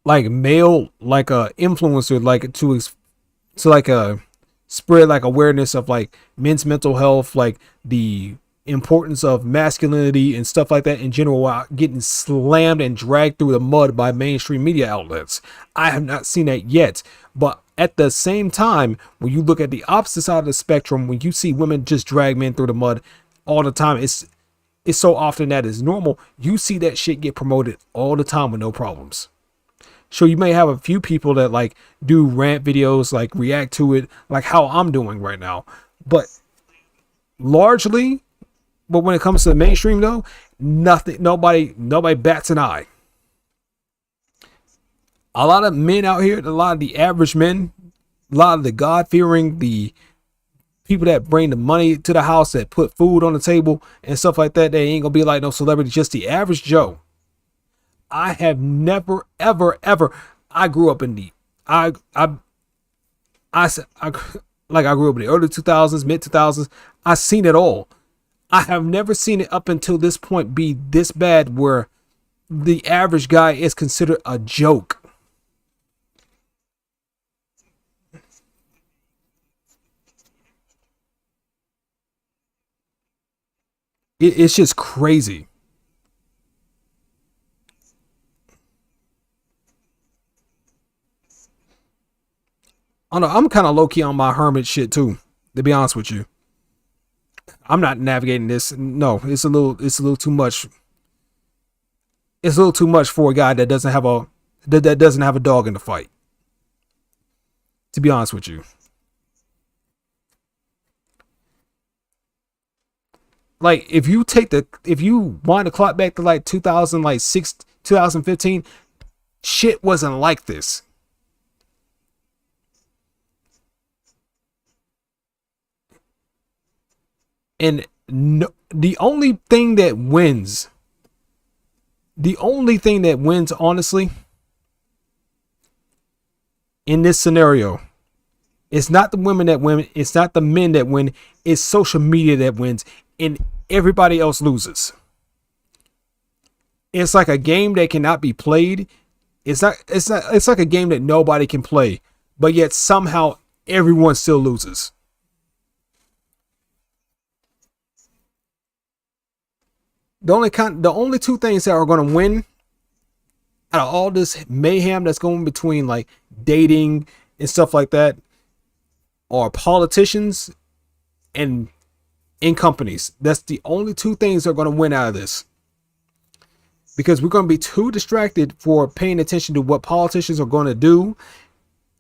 like, male, like, a influencer, like, to like a spread, like, awareness of, like, men's mental health, like the importance of masculinity and stuff like that in general, while getting slammed and dragged through the mud by mainstream media outlets. I have not seen that yet. But at the same time, when you look at the opposite side of the spectrum, when you see women just drag men through the mud all the time, it's so often that is normal. You see that shit get promoted all the time with no problems. So you may have a few people that, like, do rant videos, like, react to it, like how I'm doing right now. But largely, when it comes to the mainstream, though, nobody bats an eye. A lot of men out here, a lot of the average men, a lot of the God-fearing, the people that bring the money to the house, that put food on the table and stuff like that, they ain't gonna be like no celebrity. Just the average Joe. I have never, ever. I grew up in the, I grew up in the early 2000s, mid 2000s. I've seen it all. I have never seen it up until this point be this bad, where the average guy is considered a joke. It's just crazy. I don't know, I'm kind of low key on my hermit shit too, to be honest with you. I'm not navigating this. No, it's a little too much. It's a little too much for a guy that doesn't have a dog in the fight, to be honest with you. Like, if you wind the clock back to, like, 2006, 2015, shit wasn't like this. And no, the only thing that wins, honestly, in this scenario, it's not the women that win, it's not the men that win, it's social media that wins, and everybody else loses. It's like a game that cannot be played. It's like a game that nobody can play, but yet somehow everyone still loses. The only two things that are going to win out of all this mayhem that's going between, like, dating and stuff like that, are politicians and in companies. That's the only two things that are going to win out of this, because we're going to be too distracted for paying attention to what politicians are going to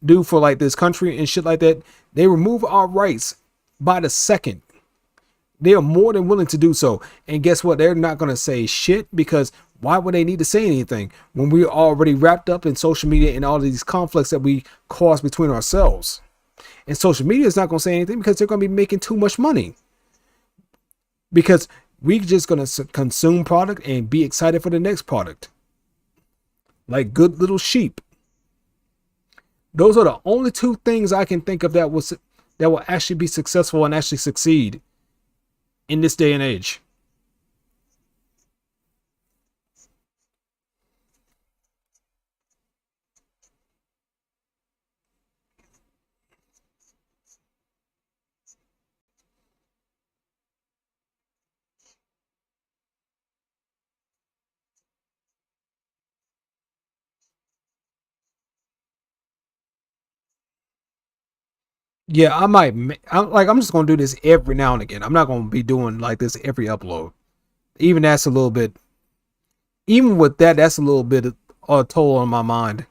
do for, like, this country and shit like that. They remove our rights by the second. They are more than willing to do so. And guess what? They're not going to say shit, because why would they need to say anything when we're already wrapped up in social media and all of these conflicts that we cause between ourselves? And social media is not going to say anything because they're going to be making too much money. Because we're just going to consume product and be excited for the next product. Like good little sheep. Those are the only two things I can think of that will actually be successful and actually succeed in this day and age. Yeah, I'm just going to do this every now and again. I'm not going to be doing like this every upload. Even that's a little bit, even with that, that's a little bit of a toll on my mind.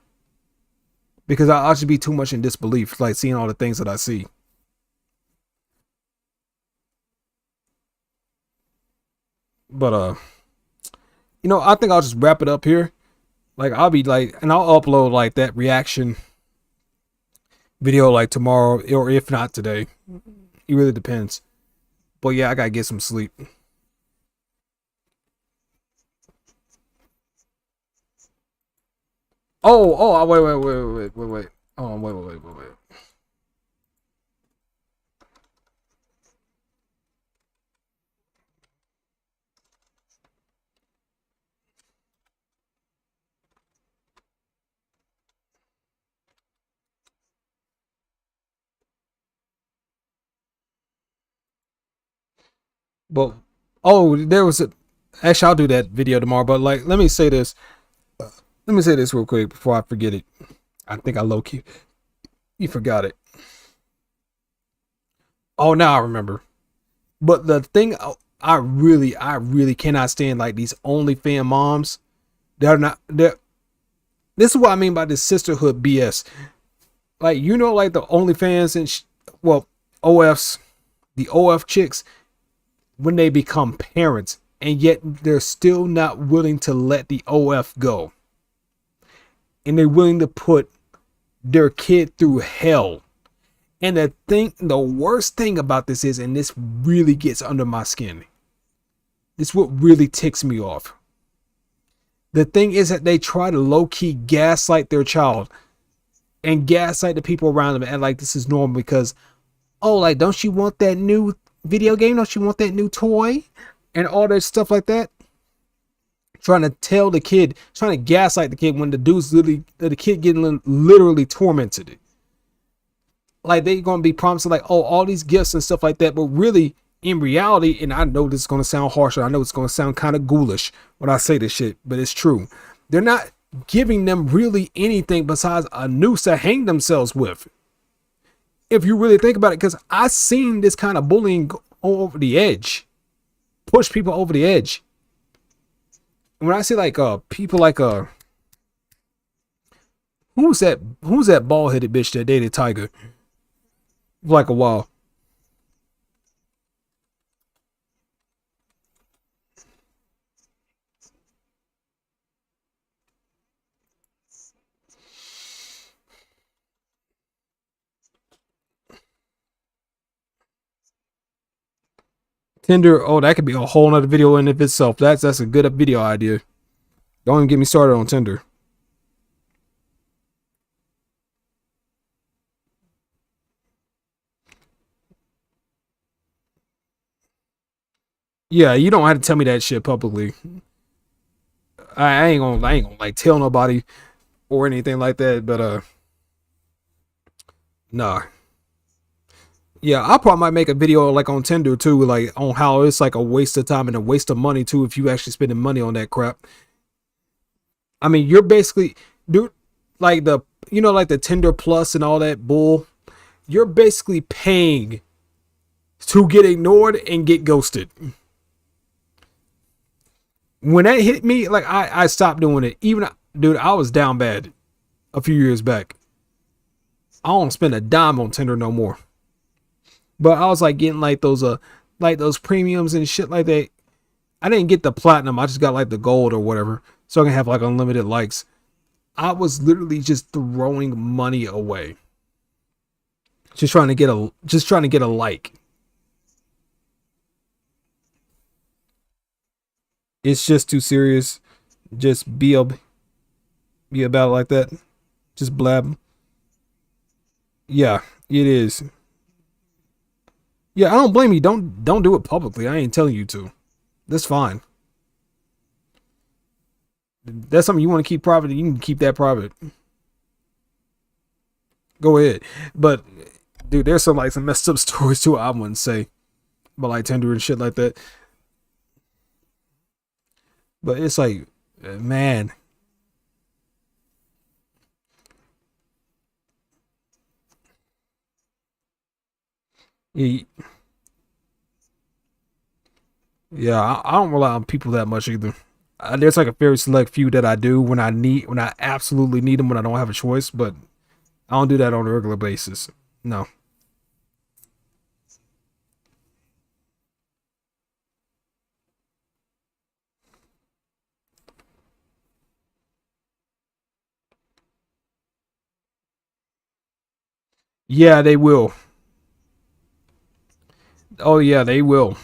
Because I should be too much in disbelief, like seeing all the things that I see. But, I think I'll just wrap it up here. Like, I'll be like, and I'll upload like that reaction video like tomorrow, or if not today. It really depends. But yeah, I gotta get some sleep. Wait. Oh, wait. But, there was actually, I'll do that video tomorrow, but like, let me say this real quick before I forget it. I think I low-key, you forgot it. Oh, now I remember. But the thing I really cannot stand, like these OnlyFans moms. This is what I mean by this sisterhood BS. Like, like the OnlyFans and OFs, the OF chicks, when they become parents, and yet they're still not willing to let the OF go. And they're willing to put their kid through hell. And the worst thing about this is, and this really gets under my skin, this is what really ticks me off. The thing is that they try to low-key gaslight their child and gaslight the people around them, and like this is normal because, like, don't you want that new video game? Don't you want that new toy? And all that stuff like that. Trying to tell the kid, trying to gaslight the kid when the kid getting literally tormented. Like, they're going to be promising like, all these gifts and stuff like that. But really, in reality, and I know this is going to sound harsh, I know it's going to sound kind of ghoulish when I say this shit, but it's true. They're not giving them really anything besides a noose to hang themselves with. If you really think about it, because I've seen this kind of bullying go over the edge, push people over the edge. When I say like people like who's that bald-headed bitch that dated Tiger for like a while? Tinder, that could be a whole nother video in of itself. That's a good video idea. Don't even get me started on Tinder. Yeah, you don't have to tell me that shit publicly. I ain't gonna like tell nobody or anything like that, but nah. Yeah, I probably might make a video like on Tinder too, like on how it's like a waste of time and a waste of money too if you actually spending money on that crap. I mean, you're basically, dude, like like the Tinder Plus and all that bull. You're basically paying to get ignored and get ghosted. When that hit me, like I stopped doing it. Even, dude, I was down bad a few years back. I don't spend a dime on Tinder no more. But I was like getting like those premiums and shit like that. I didn't get the platinum. I just got like the gold or whatever, so I can have like unlimited likes. I was literally just throwing money away, just trying to get a like. It's just too serious. Just be about it like that. Just blab. Yeah, it is. Yeah, I don't blame you. Don't do it publicly. I ain't telling you to. That's fine. That's something you want to keep private. You can keep that private. Go ahead. But dude, there's some messed up stories too. I wouldn't say, but like Tinder and shit like that. But it's like, man. Yeah, I don't rely on people that much either. There's like a very select few that I do when I absolutely need them, when I don't have a choice, but I don't do that on a regular basis. No. Yeah, they will. Oh yeah, they will.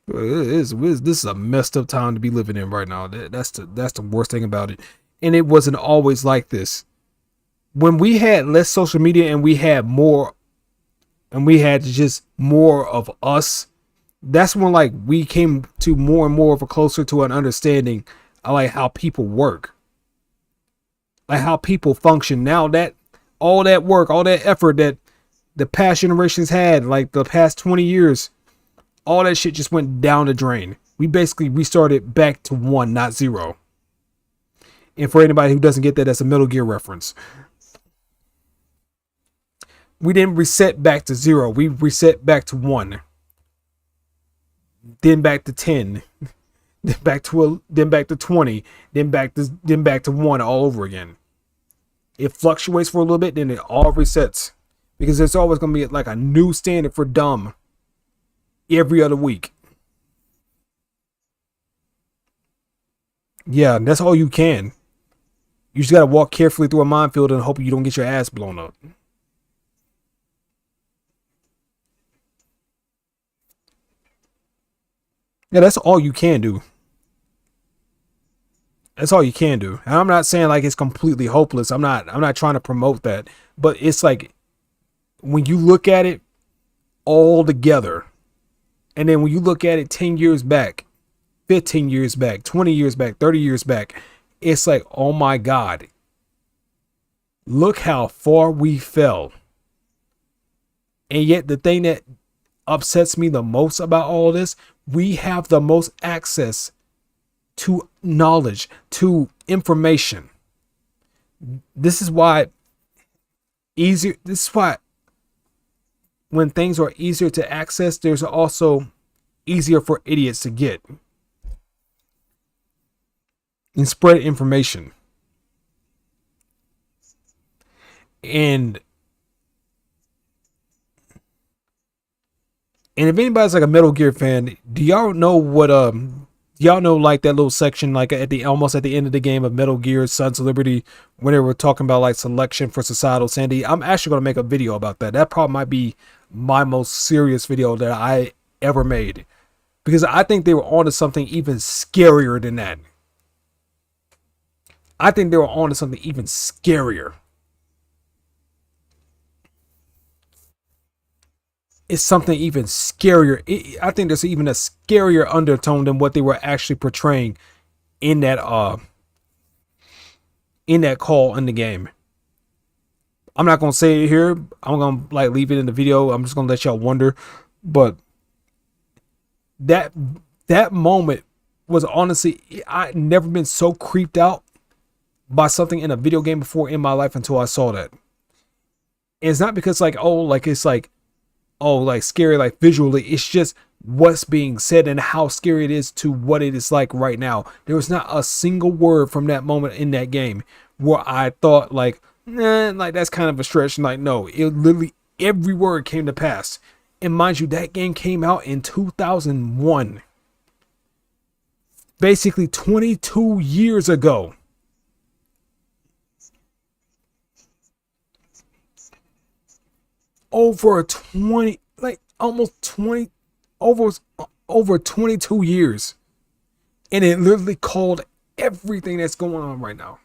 This is a messed up time to be living in right now. That's the worst thing about it. And it wasn't always like this. When we had less social media and we had more, and we had just more of us, that's when like we came to more and more of a closer to an understanding of like how people work, like how people function. Now that all that work, all that effort that the past generations had, like the past 20 years, all that shit just went down the drain. We basically restarted back to 1, not 0. And for anybody who doesn't get that, that's a Metal Gear reference. We didn't reset back to 0. We reset back to 1. Then back to 10. Then back to 20. Then back to 1 all over again. It fluctuates for a little bit, then it all resets. Because there's always going to be like a new standard for dumb every other week. Yeah, that's all you can. You just gotta walk carefully through a minefield and hope you don't get your ass blown up. Yeah, that's all you can do. That's all you can do. And I'm not saying like it's completely hopeless. I'm not trying to promote that. But it's like when you look at it all together, and then when you look at it 10 years back, 15 years back, 20 years back, 30 years back, it's like, oh my God, look how far we fell. And yet the thing that upsets me the most about all this, we have the most access to knowledge, to information. This is why when things are easier to access, there's also easier for idiots to get and spread information. And if anybody's like a Metal Gear fan, do y'all know like that little section like almost at the end of the game of Metal Gear Sons of Liberty when they were talking about like selection for societal sanity? I'm actually going to make a video about that. That probably might be my most serious video that I ever made, because I think they were onto something even scarier than that. I think they were onto something even scarier. It's something even scarier. I think there's even a scarier undertone than what they were actually portraying in that call in the game. I'm not gonna say it here. I'm gonna like leave it in the video. I'm just gonna let y'all wonder. But that moment was honestly, I never been so creeped out by something in a video game before in my life until I saw that. And it's not because like, oh, like it's like, oh, like scary, like visually. It's just what's being said and how scary it is to what it is like right now. There was not a single word from that moment in that game where I thought like, nah, like that's kind of a stretch. Like, no, it literally every word came to pass. And mind you, that game came out in 2001. Basically 22 years ago. Over 20, like almost 20, over 22 years. And it literally called everything that's going on right now.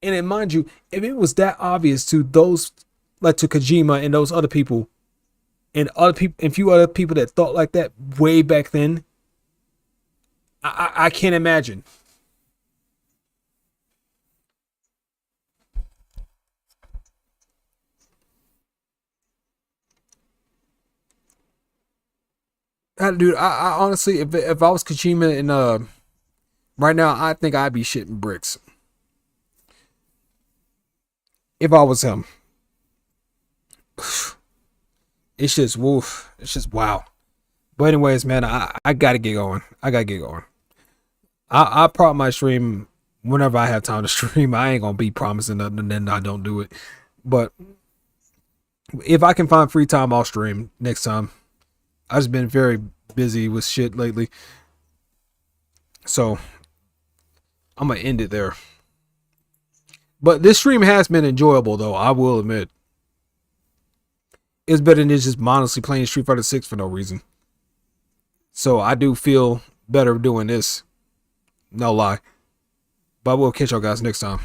And then mind you, if it was that obvious to those, like to Kojima and those other people, and other people, and few other people that thought like that way back then, I can't imagine. Dude, I honestly, if I was Kojima and right now, I think I'd be shitting bricks. If I was him. It's just woof. It's just wow. But anyways, man, I gotta get going. I gotta get going. I probably might stream whenever I have time to stream. I ain't gonna be promising nothing and then I don't do it. But if I can find free time, I'll stream next time. I've just been very busy with shit lately. So I'm gonna end it there. But this stream has been enjoyable though, I will admit. It's better than just mindlessly playing Street Fighter 6 for no reason. So I do feel better doing this. No lie. But we'll catch y'all guys next time.